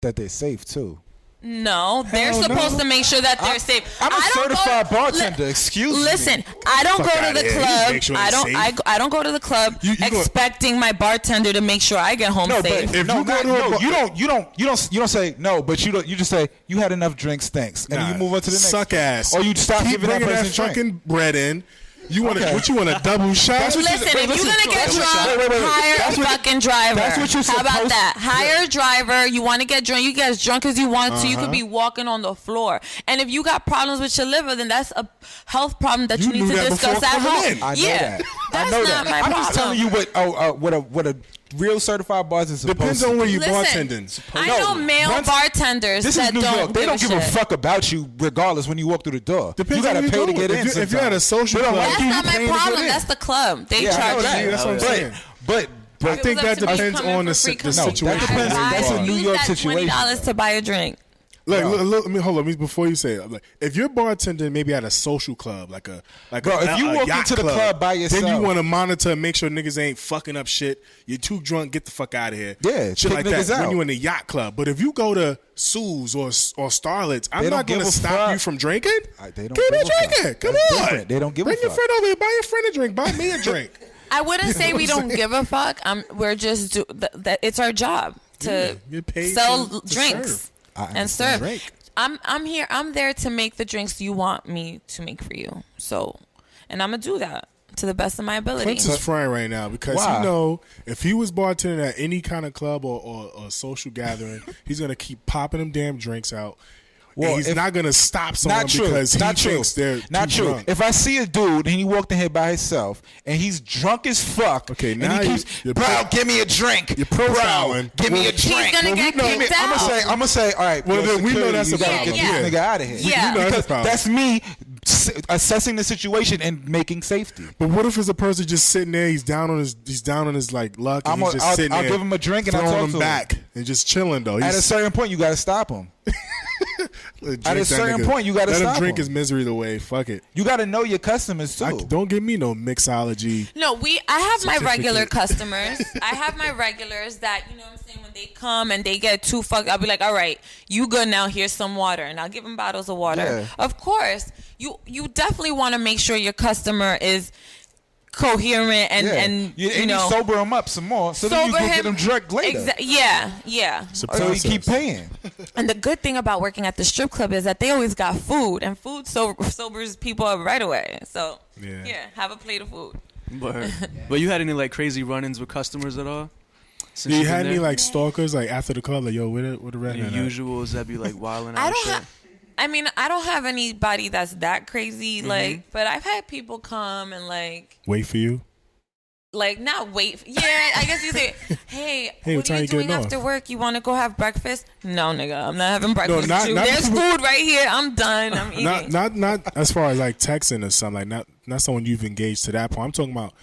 that they're safe too. No, they're Hell supposed no. to make sure that they're safe. I'm a I don't go certified to- bartender. Excuse me. Listen, I don't Fuck go to outta the here. You club. make sure I it's don't. safe. I don't go to the club You go- expecting my bartender to make sure I get home No, safe. but If you go to a bar- you don't say no, but you just say you had enough drinks, thanks, and then you move on to the next. Suck ass. Or you stop Keep giving that bringing person that drink. fucking bread in. You want Okay. what you want a double shot? Listen, if you're gonna get drunk, wait. hire That's a what- fucking driver. that's what you're How about supposed- that? Hire a driver. You want to get drunk, you get as drunk as you want to. You Uh-huh. could be walking on the floor. And if you got problems with your liver, then that's a health problem that you, You need knew to that discuss before at coming home. in. I know Yeah, that. that's I know not that. my I'm problem. just telling you what a real certified bartender is supposed Depends to on where do. you Listen, bartending. I No, know male once- bartenders This that is New don't York. They don't give a shit. fuck about you regardless when you walk through the door. Depends you gotta on who pay you to go get with. in. If you're at a sometimes. social They don't club- like That's you, not you my paying to get problem. in. That's the club. They Yeah, I know charge that. you. That's what I'm saying. But I think that If it was up to me, depends coming on for the free, the come No, situation. that depends. where you That's a are. New Use York that situation. $20 to buy a drink. Look, No. look, let me hold on. Before you say it, like, if you're bartending maybe at a social club, like Bro, if you walk yacht into the club by then you yourself- want to monitor and make sure niggas ain't fucking up shit. You're too drunk, get the fuck out of here. Yeah, shit kick like that. niggas out. When you in the yacht club, but if you go to Sue's or Starlets, I'm They don't not going to give a stop fuck. you from drinking. They don't Keep give it a fuck. drinking. Come That's on. different. They don't give a Bring your fuck. friend over here. Buy your friend a drink. Buy me a drink. I wouldn't say know we what I'm don't saying? give a fuck. We're just that it's our job to Get paid sell to drinks serve. I and understand. serve. Drink. I'm there to make the drinks you want me to make for you. So, and I'm gonna do that to the best of my ability. Prince is frying right now because Why? you know if he was bartending at any kind of club or social gathering, he's gonna keep popping them damn drinks out. Well, and he's if- not gonna stop someone Not true. because he Not true. thinks they're Not too true. drunk. If I see a dude and he walked in here by himself and he's drunk as fuck, Okay, and now he keeps, you're bro, give me a drink. You're Bro, profiling. give me a He's drink. gonna get kicked out. I'm gonna say, all right. Well, yo, then we know security, that's you a gotta problem. get Yeah. this nigga out of here. Yeah. You know that's a because problem. that's me assessing the situation and making safety. But what if it's a person just sitting there? He's down on his like luck. And he's just sitting I'll there give him a drink and I'll throwing talk him to him. back and just chilling though. At a He's, certain point, you gotta stop him. drink at a that certain nigga. point, you gotta let stop him drink him. his misery away. Fuck it. You gotta know your customers too. Don't give me no mixology. No, I have my Certificate. regular customers. I have my regulars that, you know what I'm saying, when they come and they get too fucked, I'll be like, all right, you good now, here's some water. And I'll give them bottles of water. Yeah. Of course, you definitely want to make sure your customer is coherent and you know. you sober him up some more, so then you sober can him. get him drunk later. Yeah. So you keep paying. And the good thing about working at the strip club is that they always got food, and food sobers people up right away. So Yeah. have a plate of food. But you had any like crazy run-ins with customers at all? Since You you've had been any there? like stalkers like after the club like yo where the red Any hat at? usuals that be like wilding out? I and don't shit? have. I mean, I don't have anybody that's that crazy, like, but I've had people come and like, Wait for you. Like, not wait. Yeah, I guess you say, hey, Hey, what what are time you you doing getting after off? work? You want to go have breakfast? No, nigga, I'm not having breakfast. not- with you. not There's people- food right here. I'm done. I'm eating. Not as far as like texting or something. Like not someone you've engaged to that point. I'm talking about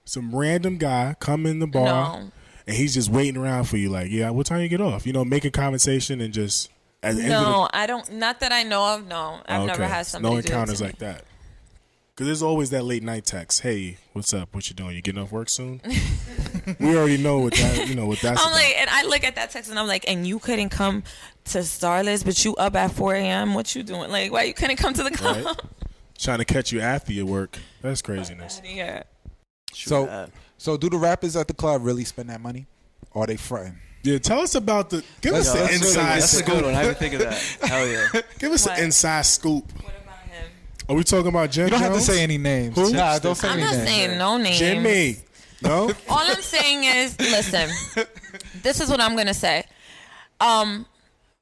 some random guy come in the bar No. and he's just waiting around for you. Like, yeah, what time you get off? You know, make a conversation and just at the end of No, I don't. Not that I know of. No, I've never had somebody no do that encounters to me. like that. Because there's always that late night text. Hey, what's up? What you doing? You getting off work soon? We already know what that. You know what that's. I'm about. like, and I look at that text and I'm like, and you couldn't come to Starless, but you up at 4 a.m. What you doing? Like, why you couldn't come to the club? Right? Trying to catch you after your work. That's craziness. Yeah. So do the rappers at the club really spend that money, or are they fronting? Yeah, tell us about the. Give us the That's really- inside That's a scoop. good one. I didn't think of that. Hell yeah. Give us What? the inside scoop. What about him? Are we talking about Jim You don't have to Jones? say any names. Who? Nah, don't say I'm any not names. saying no names. Jimmy. No. All I'm saying is, listen, this is what I'm gonna say.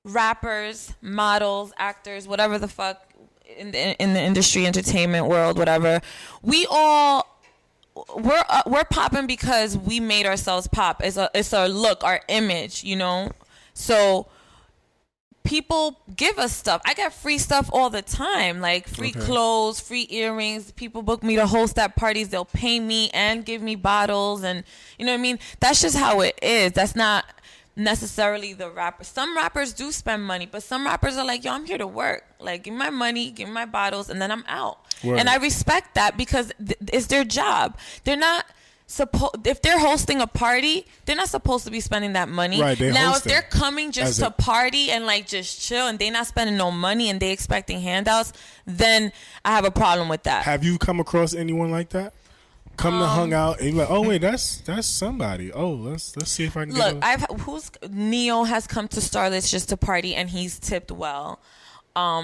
Rappers, models, actors, whatever the fuck in the industry, entertainment world, whatever. We're popping because we made ourselves pop. It's our look, our image, you know. So people give us stuff. I get free stuff all the time, like free clothes, free earrings. People book me to host at parties. They'll pay me and give me bottles, and you know what I mean. That's just how it is. That's not necessarily the rapper. Some rappers do spend money, but some rappers are like, yo, I'm here to work. Like, give me my money, give me my bottles, and then I'm out. Word. And I respect that because it's their job. They're not if they're hosting a party, they're not supposed to be spending that money. Right, they now, if hosting they're coming just as to a- party and like just chill and they not spending no money and they expecting handouts, then I have a problem with that. Have you come across anyone like that? Come to hung out and you're like, oh wait, that's somebody. Oh, let's see if I can Look, get Neo has come to Starlets just to party and he's tipped well. But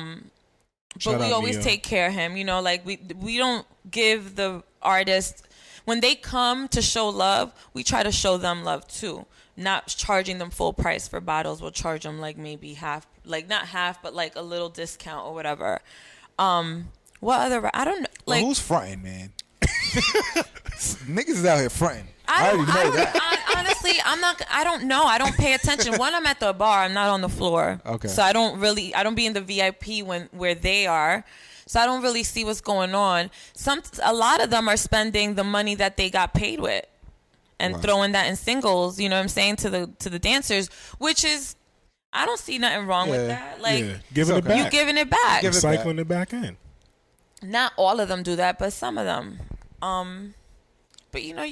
Shout we out always Neo. take care of him, you know, like we don't give the artists when they come to show love, we try to show them love too. Not charging them full price for bottles. We'll charge them like maybe half, like not half, but like a little discount or whatever. What other? I don't know. Well, Like who's fronting, man? Niggas is out here fronting. I already know that. Honestly, I don't know. I don't pay attention. One, I'm at the bar. I'm not on the floor. Okay. So I don't be in the VIP where they are. So I don't really see what's going on. A lot of them are spending the money that they got paid with and Right. throwing that in singles, you know what I'm saying, to the dancers, which is, I don't see nothing wrong with that. Like, yeah, giving it's it okay. back. you giving it back. Give it Cycling it back in. Not all of them do that, but some of them. But you know,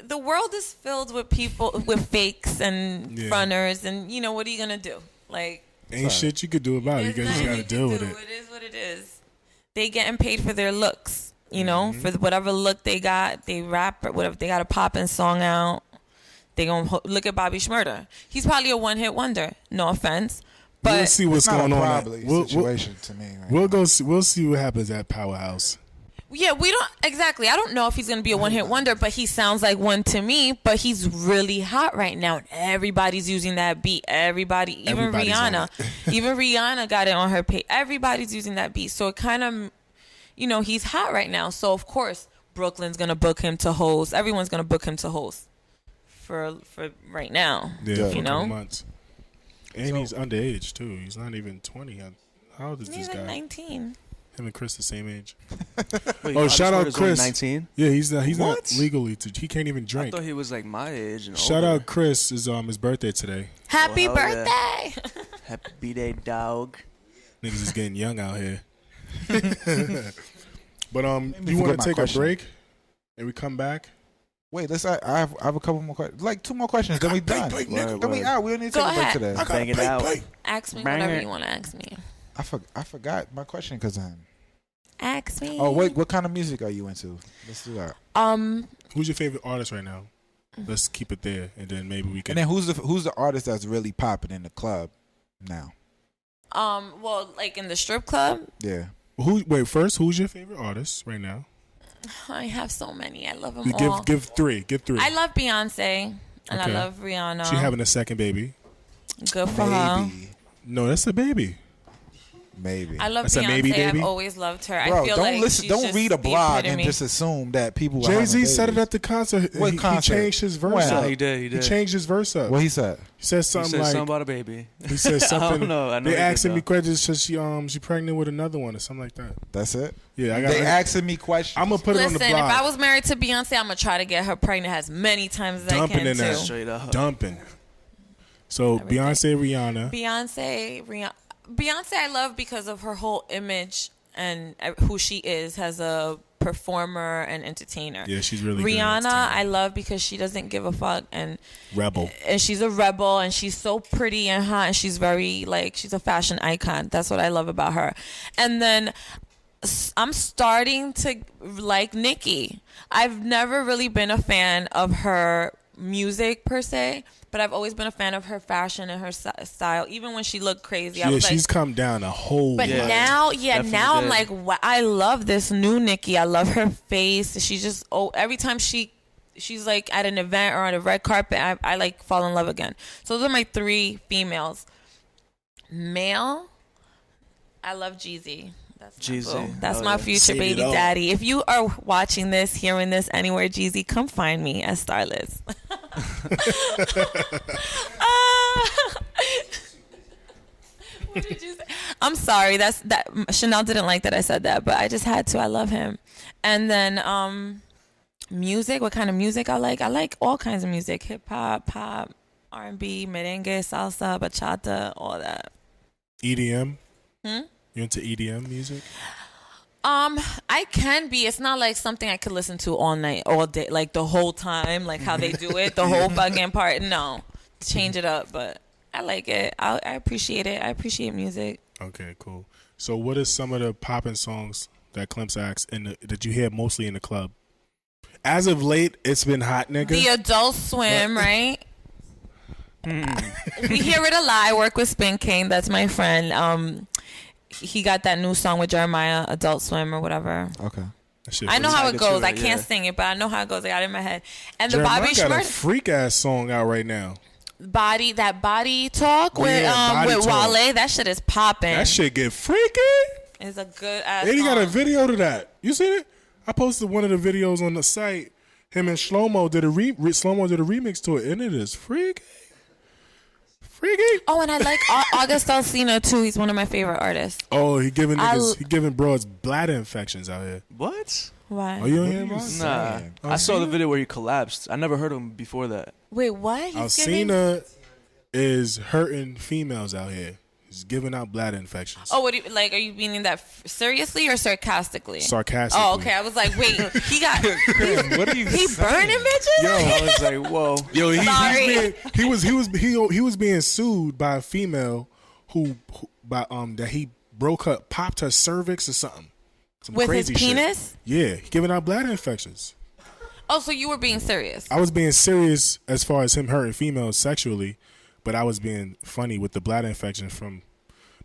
the world is filled with people with fakes and Yeah. fronters, and you know, what are you gonna do? Like, Ain't shit you could do about it. You there's just nothing gotta you can deal with do. it. It is what it is. They getting paid for their looks, you know, Mm-hmm. for whatever look they got. They rap or whatever. They got a poppin' song out. They gonna look at Bobby Shmurda. He's probably a one-hit wonder. No offense, We'll but see what's It's not going a on. probably We'll situation to me. Right we'll now. go. We'll see what happens at Powerhouse. yeah, we don't exactly. I don't know if he's gonna be a one-hit wonder, but he sounds like one to me. But he's really hot right now. Everybody's using that beat. Even Everybody's on Rihanna, even Rihanna got it on her page. Everybody's using that beat, so it kind of, you know, he's hot right now. So of course, Brooklyn's gonna book him to host. Everyone's gonna book him to host for right now. Yeah, Yeah. for You a know? couple months. And he's underage too. He's not even 20. How old is He's this like guy? 19. Him and Chris the same age. Wait, Oh, shout out Shmurda's only Chris. 19. Yeah, he's not What? legally. He can't even I drink. thought he was like my age. And Shout older. out Chris. Is his birthday today. Happy hell yeah. birthday! Happy B-Day, dog. Niggas is getting young out here. But me you want forget my to take question. a break and we come back? Wait, I have a couple more questions. Like 2 more questions, then we done. break, nigga. Then we out. We don't need to Go take a break ahead. today. Bang it out. Ask me Bang whatever it. you want to ask me. I forgot my question because Ask me. oh wait, what kind of music are you into? Let's do that. Who's your favorite artist right now? Let's keep it there, and then maybe we can. And then who's the artist that's really popping in the club now? Well, like in the strip club, Yeah. Wait, first, who's your favorite artist right now? I have so many. I love them You all. give three. Give three. I love Beyonce and Okay. I love Rihanna. She having a second baby. Good for her. Baby. No, that's a baby. Maybe. I love That's a Beyonce. maybe, baby? I've always loved her. Bro, I feel don't like listen. she's Don't just read a the blog and epitome. just assume that people. Jay Z said it at the concert. What concert? He changed his verse When? up. He did. He changed his verse up. What he said? He said He something said like something about a baby. he said something. I don't know. I know they he asking did, me though. questions because she pregnant with another one or something like that. That's it. Yeah, I got. They asking me questions. I'm gonna put it on Listen, the blog. if I was married to Beyonce, I'm gonna try to get her pregnant as many times as Dumping I can in that. too. Straight up. Dumping. So Everything. Beyonce, Rihanna. Beyonce, I love because of her whole image and who she is as a performer and entertainer. Yeah, she's really good at Rihanna, entertaining. I love because she doesn't give a fuck and Rebel. she's a rebel and she's so pretty and hot and she's very she's a fashion icon. That's what I love about her. And then I'm starting to like Nicki. I've never really been a fan of her music per se, but I've always been a fan of her fashion and her style. Even when she looked crazy, I Yeah, was she's come down a whole but lot. now, definitely now I'm did. like, wow, I love this new Nicki. I love her face. She just every time she's like at an event or on a red carpet, I like fall in love again. So those are my 3 females. Male, I love Jeezy. That's my Jeezy. boo. That's Oh, my yeah. future Say it baby all. daddy. If you are watching this, hearing this anywhere, Jeezy, come find me at Starless. What did you say? I'm sorry. That Chanel didn't like that I said that, but I just had to. I love him. And then music. What kind of music I like? I like all kinds of music: hip hop, pop, R&B, merengue, salsa, bachata, all that. EDM. You into EDM music? I can be. It's not like something I could listen to all night, all day, like the whole time, like how they do it, the whole fucking part. No, change it up, but I like it. I appreciate it. I appreciate music. Okay, cool. So, what are some of the poppin' songs that Clem's acts that you hear mostly in the club? As of late, it's been hot, nigga. The Adult Swim, right? We hear it a lot. I work with Spin King. That's my friend. He got that new song with Jeremiah, Adult Swim or whatever. Okay. That shit I know was- how it Excited to goes. it, I can't yeah. sing it, but I know how it goes. I got it in my head. And the Jeremiah Bobby got a Schmurda freak ass song out right now. body talk with Body with Talk. Wale. That shit is popping. That shit get freaky. It's a good ass And he got a song. video to that. You seen it? I posted one of the videos on the site. Him and Shlomo did a remix to it, and it is freaky. Freaky. Oh, and I like August Alsina too. He's one of my favorite artists. Oh, he giving I niggas, l- he giving broads bladder infections out here. What? Why? Oh, you don't hear about it? Nah. saying? I saw the video where he collapsed. I never heard him before that. Wait, what? He's giving. Alcina is hurting females out here. He's giving out bladder infections. Oh, what do you like? Are you meaning that seriously or sarcastically? Sarcastically. Oh, okay. I was like, wait, he got What are you he saying? burning bitches. I was like, whoa. Yo, Sorry. he was being sued by a female who that he popped her cervix or something. Some With his crazy shit. penis? Yeah, he giving out bladder infections. Oh, so you were being serious? I was being serious as far as him hurting females sexually, but I was being funny with the bladder infection from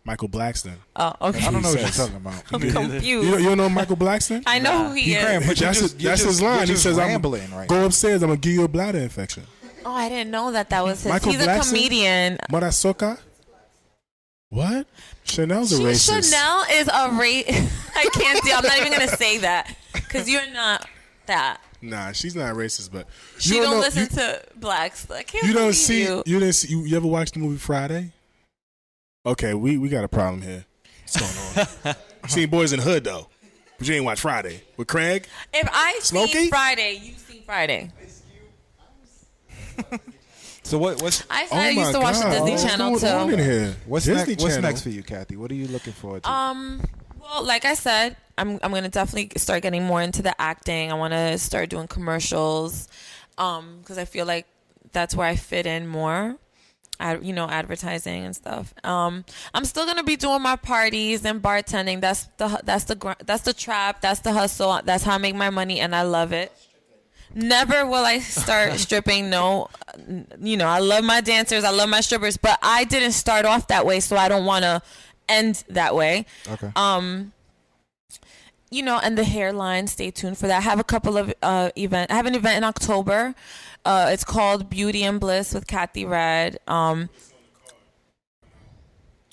Michael Blackston. Oh, okay. I don't know what you're Says. talking about. I'm You confused. don't, you don't know Michael Blackston? I know who he is. Graham, but That's his line. He says, "I'm rambling right go now. upstairs. I'm gonna give you a bladder infection." Oh, I didn't know that was his. Michael He's a Blackson? comedian. Marasoka? What? Chanel's a racist. Chanel is a I can't do. I'm not even gonna say that because you're not that. Nah, she's not racist, but She you don't know- listen to blacks. I can't You don't believe see. you. You didn't see. You ever watched the movie Friday? Okay, we got a problem here. What's going on? You seen Boys in the Hood though, but you ain't watch Friday with Craig. If I Smokey? see Friday, you see Friday. So what's I used to watch the Disney What's Channel going on in too. here? what's Disney next? What's Channel. next for you, Kathy? What are you looking forward to? Well, like I said, I'm gonna definitely start getting more into the acting. I want to start doing commercials, because I feel like that's where I fit in more. Advertising and stuff. I'm still gonna be doing my parties and bartending. That's the trap. That's the hustle. That's how I make my money, and I love it. Never will I start stripping. No, I love my dancers. I love my strippers, but I didn't start off that way, so I don't want to end that way. Okay. And the hairline. Stay tuned for that. I have a couple of events. I have an event in October. It's called Beauty and Bliss with Kathy Red.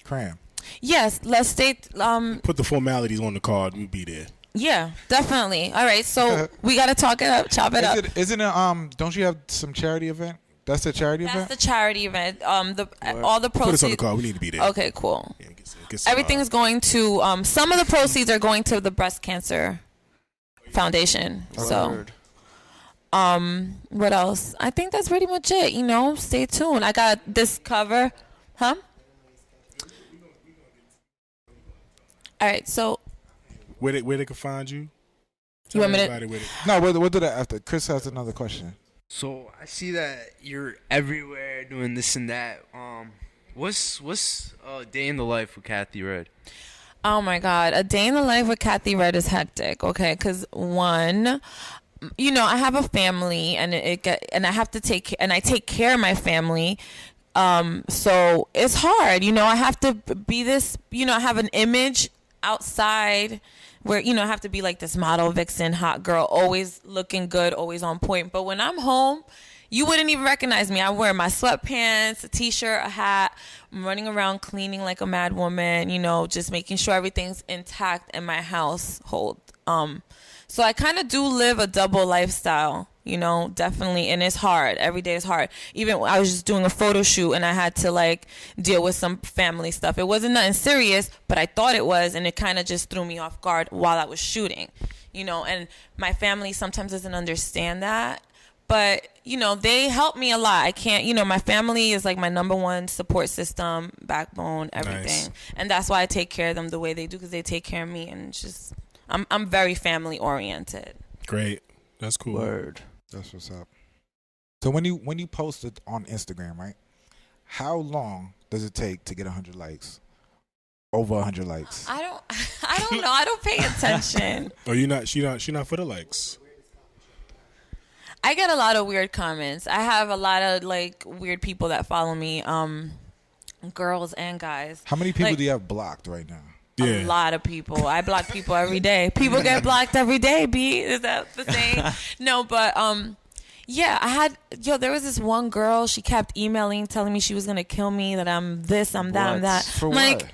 Cram. Yes, let's stay. Put the formalities on the card. We'll be there. Yeah, definitely. All right, so we gotta talk it up, chop it up. Isn't it? Don't you have some charity event? That's a charity event. That's the charity event. All the proceeds. Put us on the card. We need to be there. Okay, cool. Yeah, get some, Everything is going to. Some of the proceeds are going to the Breast Cancer Foundation. So. What else? I think that's pretty much it. You know, stay tuned. I got this cover, huh? All right, so where they can find you? You want me to? No, we'll do that after. Chris has another question. So I see that you're everywhere doing this and that. What's a day in the life with Kathy Red? Oh my God, a day in the life with Kathy Red is hectic. Okay, because one, you know, I have a family, and I have to take care of my family. So it's hard. You know, I have to be this. You know, I have an image outside where, you know, I have to be like this model, vixen, hot girl, always looking good, always on point. But when I'm home, you wouldn't even recognize me. I wear my sweatpants, a t-shirt, a hat. I'm running around cleaning like a mad woman, you know, just making sure everything's intact in my household. So I kind of do live a double lifestyle, you know, definitely. And it's hard. Every day is hard. Even I was just doing a photo shoot and I had to like deal with some family stuff. It wasn't nothing serious, but I thought it was. And it kind of just threw me off guard while I was shooting, you know, and my family sometimes doesn't understand that. But, you know, they help me a lot. I can't, you know, my family is like my number one support system, backbone, everything. Nice. And that's why I take care of them the way they do, because they take care of me. And it's just, I'm very family oriented. Great. That's cool. Word. That's what's up. So when you post it on Instagram, right? How long does it take to get 100 likes? Over 100 likes? I don't know. I don't pay attention. Oh, she not for the likes. I get a lot of weird comments. I have a lot of like weird people that follow me, girls and guys. How many people do you have blocked right now? A lot of people. I block people every day. People get blocked every day, B. Is that the thing? No, but yeah, there was this one girl, she kept emailing, telling me she was gonna kill me, that I'm this, I'm that, I'm that. For I'm what? like,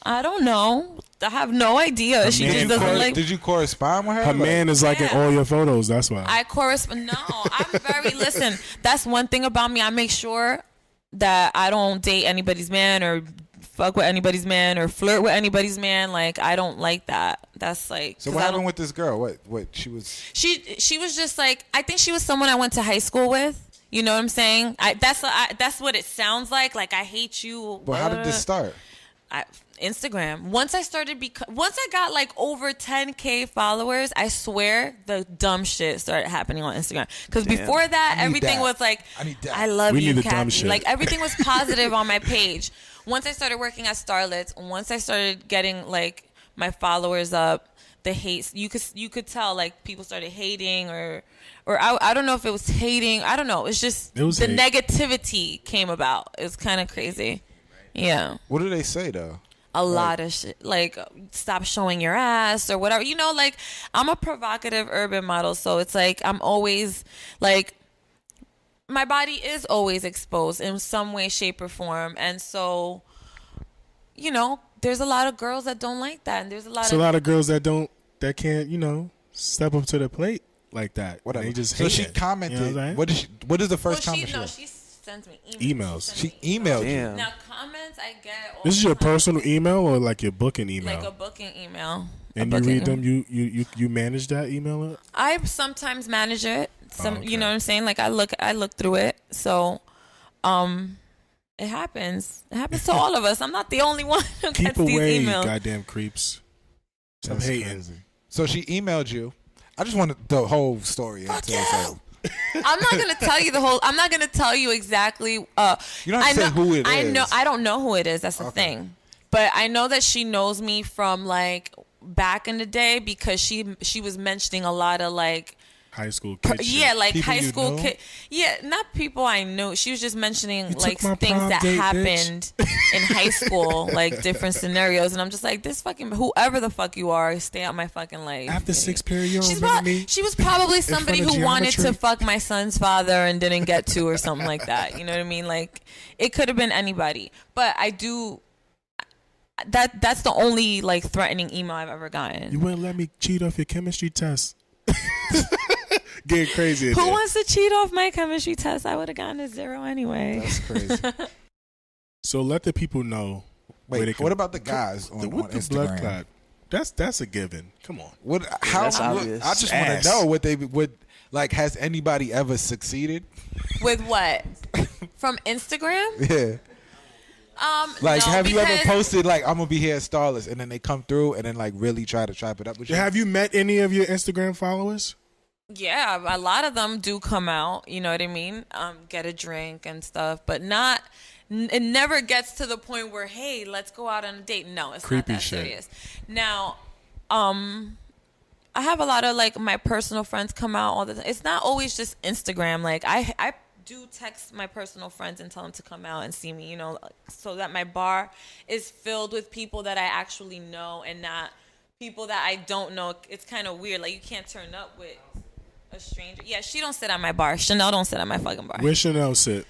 I don't know. I have no idea. She just doesn't like. Did you correspond with her? Her man is like in all your photos. That's why. I correspond. No, I'm very. Listen, that's one thing about me. I make sure that I don't date anybody's man or fuck with anybody's man or flirt with anybody's man. Like, I don't like that. That's like. So what happened with this girl? What she was? She was just like, I think she was someone I went to high school with. You know what I'm saying? That's what it sounds like. Like, I hate you. But how did this start? Instagram. Once I got like over 10K followers, I swear the dumb shit started happening on Instagram. Because before that, everything was like, I love you, Kathy. Like, everything was positive on my page. Once I started working at Starlets, once I started getting like my followers up, the hate, you could tell like people started hating or I don't know if it was hating. I don't know. It's just the negativity came about. It was kind of crazy. Yeah. What do they say though? A lot of shit, like stop showing your ass or whatever. You know, like I'm a provocative urban model, so it's like I'm always like my body is always exposed in some way, shape, or form, and so you know, there's a lot of girls that don't like that, and there's a lot of girls that can't, you know, step up to the plate like that. Whatever. They just so she commented. You know what is the first comment? She sends me emails. She emailed you. Now comments I get. This is your personal email or like your booking email? Like a booking email. And you read them. You manage that email? I sometimes manage it. You know what I'm saying? Like I look through it. So, it happens. It happens to all of us. I'm not the only one who gets these emails. Goddamn creeps. I'm hating. Crazy. So she emailed you. I just wanted the whole story. I'm not gonna tell you the whole. I'm not gonna tell you exactly. You don't have to say who it is. I don't know who it is. That's the thing. But I know that she knows me from like back in the day because she was mentioning a lot of like high school kids. Yeah, like people high school kid. Yeah, not people I knew. She was just mentioning like things that happened in high school, like different scenarios, and I'm just like, this fucking whoever the fuck you are, stay out my fucking life. After sixth period, you don't remember me. She was probably somebody who wanted to fuck my son's father and didn't get to, or something like that. You know what I mean? Like it could have been anybody, but I do. that's the only like threatening email I've ever gotten. You wouldn't let me cheat off your chemistry test. Getting crazy. Who wants to cheat off my chemistry test? I would have gotten a 0 anyway. That's crazy. So let the people know. Wait, what about the guys on with the Instagram? blood clot? That's a given. Come on. That's obvious. I just want to know what they would like. Has anybody ever succeeded? With what? From Instagram? Yeah. No, have you ever because- posted like I'm gonna be here at Starless, and then they come through and then like really try to trap it up with you? Have you met any of your Instagram followers? Yeah, a lot of them do come out. You know what I mean? Get a drink and stuff, but not. It never gets to the point where, hey, let's go out on a date. No, it's Creepy not that shit. serious. Now, I have a lot of like my personal friends come out all the time. It's not always just Instagram. Like I do text my personal friends and tell them to come out and see me, you know, so that my bar is filled with people that I actually know and not people that I don't know. It's kind of weird. Like you can't turn up with a stranger. Yeah, she don't sit at my bar. Chanel don't sit at my fucking bar. Where Chanel sit?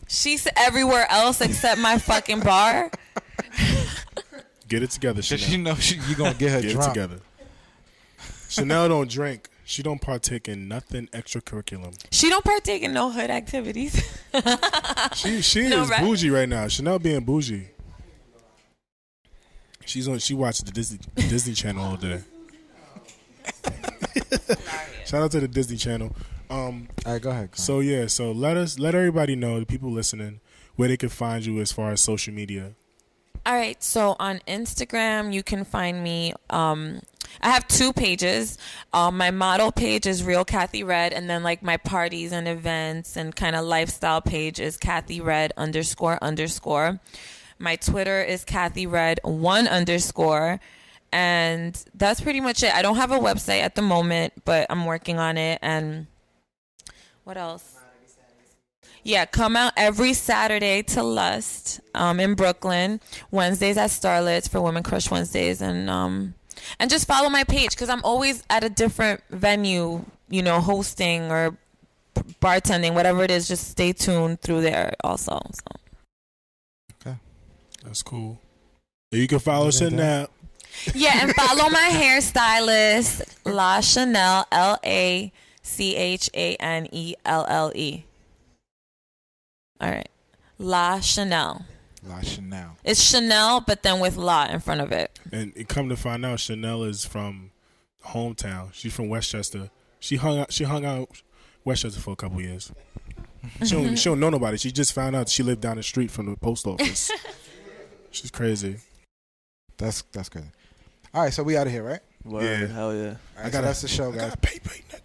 She's everywhere else except my fucking bar. Get it together, Cause Chanel. you know you gonna get her Get drunk. it together. Chanel don't drink. She don't partake in nothing extracurriculum. She don't partake in no hood activities. She No, is right? bougie right now. Chanel being bougie. She watches the Disney Channel all day. Shout out to the Disney Channel. All right, go ahead. So yeah, so let everybody know, the people listening, where they can find you as far as social media. All right, so on Instagram, you can find me. I have 2 pages. My model page is Real Kathy Red, and then like my parties and events and kind of lifestyle page is Kathy Red __. My Twitter is Kathy Red 1_. And that's pretty much it. I don't have a website at the moment, but I'm working on it. And what else? Yeah, come out every Saturday to Lust in Brooklyn. Wednesdays at Starlets for Women Crush Wednesdays. And just follow my page because I'm always at a different venue, you know, hosting or bartending, whatever it is. Just stay tuned through there also. So. Okay. That's cool. You can follow Chanel. Yeah, and follow my hairstylist, La Chanel, LACHANELLE. All right. La Chanel. La Chanel. It's Chanel, but then with La in front of it. And come to find out, Chanel is from hometown. She's from Westchester. She hung out Westchester for a couple years. She don't know nobody. She just found out she lived down the street from the post office. She's crazy. That's crazy. All right, so we out of here, right? Word, Yeah. hell yeah. All right, so that's the show, I guys. gotta pee, nigga.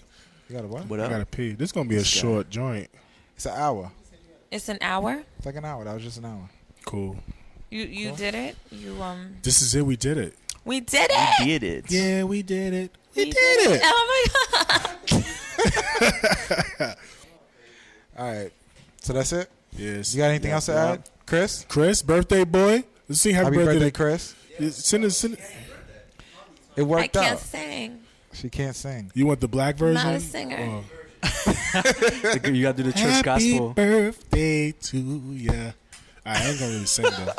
You got a what? What I up? gotta pee. This gonna be a short joint. It's an hour. It's an hour. It's like an hour. That was just an hour. Cool. You did it. This is it. We did it. We did it. We did it. Yeah, we did it. We did it. Oh my god. All right. So that's it? Yes. You got anything else to add? Chris? Chris, birthday boy. Let's sing happy birthday, Chris. Send it. It I worked can't out. sing. She can't sing. You want the black version? Not a singer. Or- You gotta do the church happy gospel. birthday to ya. I ain't gonna really sing though.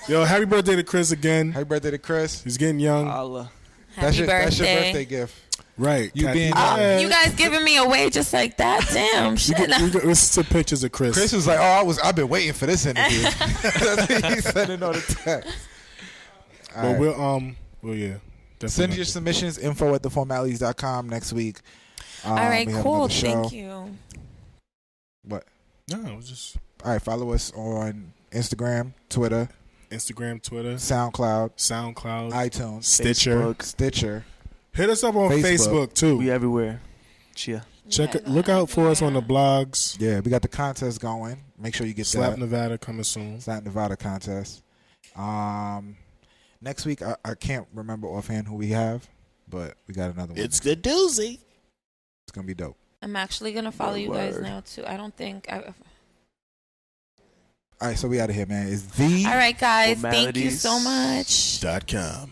Yo, happy birthday to Chris again. Happy birthday to Chris. He's getting young. Allah. That's Happy your birthday. birthday gift. Right. You Cat- being- Yeah. You guys giving me away just like that? Damn. Shit. Let's see pictures of Chris. Chris was like, I've been waiting for this interview. That's what he said in all the text. All But right. well, yeah. Definitely Send not your the- submissions, info@theformalities.com next week. All right, we have cool. another show. Thank you. What? No, it was just All right, follow us on Instagram, Twitter, Instagram, Twitter, SoundCloud, SoundCloud, iTunes, Stitcher. Facebook. Stitcher. Hit us up on Facebook. Facebook too. We everywhere. Cheer. Look out for us on the blogs. Yeah, we got the contest going. Make sure you get Slap that. Nevada coming soon. Slap Nevada contest. Next week, I can't remember offhand who we have, but we got another one. It's the doozy. It's going to be dope. I'm actually gonna follow you guys Word. now too. I don't think. All right, so we out of here, man. It's the... All right, guys. Thank you so much. .com.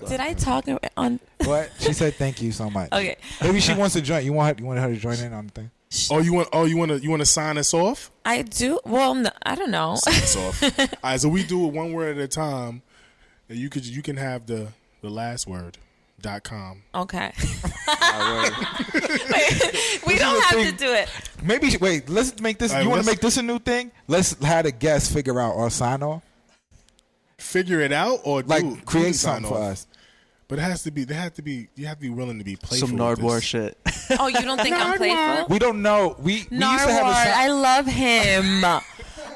Did I talk on? What? She said thank you so much. Okay. Maybe she wants to join. You want her to join in on the thing? You want to sign us off? I do. Well, no, I don't know. Sign us off. All right, so we do it one word at a time, and you can have the last word. .com. Okay. We don't have to do it. Maybe wait. Let's make this. Right, you want to make this a new thing? Let's have a guest figure out our sign off. Figure it out or Create do something for us. But it has to be. You have to be willing to be playful. Some with Nardwar this. shit. Oh, you don't think I'm playful? We don't know. We used to have Nardwar, a I love him.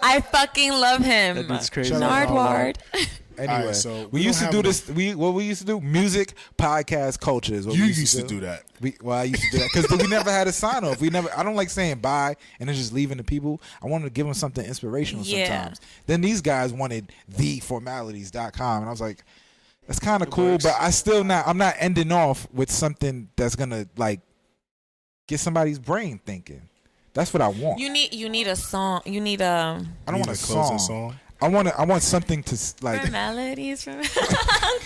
I fucking love him. That dude's crazy. Shout out Nardwar. Anyway, Alright, so we we used don't to do have this. What we used to do? Music, podcast, culture is what You we used to do that. I used to do that because we never had a sign off. I don't like saying bye and then just leaving the people. I wanted to give them something inspirational sometimes. Then these guys wanted theformalities.com, and I was like, that's kind of cool, but I'm not ending off with something that's gonna like get somebody's brain thinking. That's what I want. You need a song. You need a. I don't want a closing song. I want something to like. Melodies from.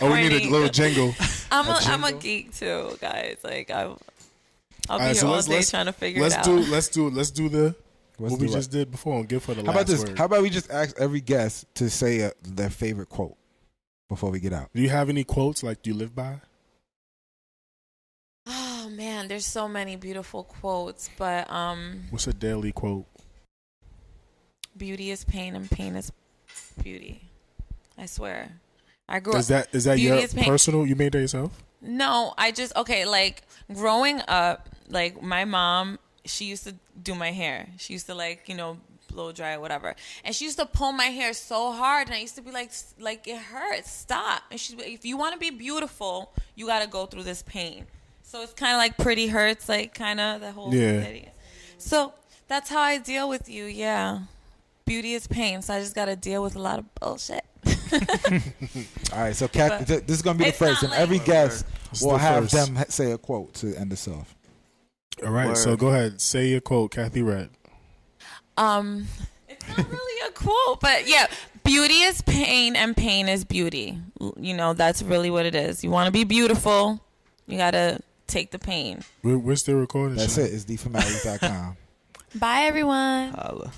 We need a little jingle. I'm a geek too, guys. Like I'll be here so all day trying to figure it out. Let's do what we just did before and give her the How last about this? word. How about we just ask every guest to say their favorite quote before we get out? Do you have any quotes like you live by? Oh man, there's so many beautiful quotes, but What's a daily quote? beauty is pain and pain is beauty. I swear. I grew up. Is that Beauty your is pain. personal? You made that yourself? No, like growing up, like my mom, she used to do my hair. She used to blow dry or whatever. And she used to pull my hair so hard, and I used to be like it hurts. Stop. And she's like, if you want to be beautiful, you got to go through this pain. So it's kind of like pretty hurts, like kind of the whole thing. So that's how I deal with you. Yeah. Beauty is pain, so I just got to deal with a lot of bullshit. All right, so Kat, this is gonna be the It's first, not and every like- guest It's will the have first. them say a quote to end us off. All right, so go ahead. Say your quote, Kathy Red. It's not really a quote, but yeah, beauty is pain and pain is beauty. That's really what it is. You want to be beautiful, you got to take the pain. We're still recording. That's it. It's theformalities.com. Bye, everyone. Holla.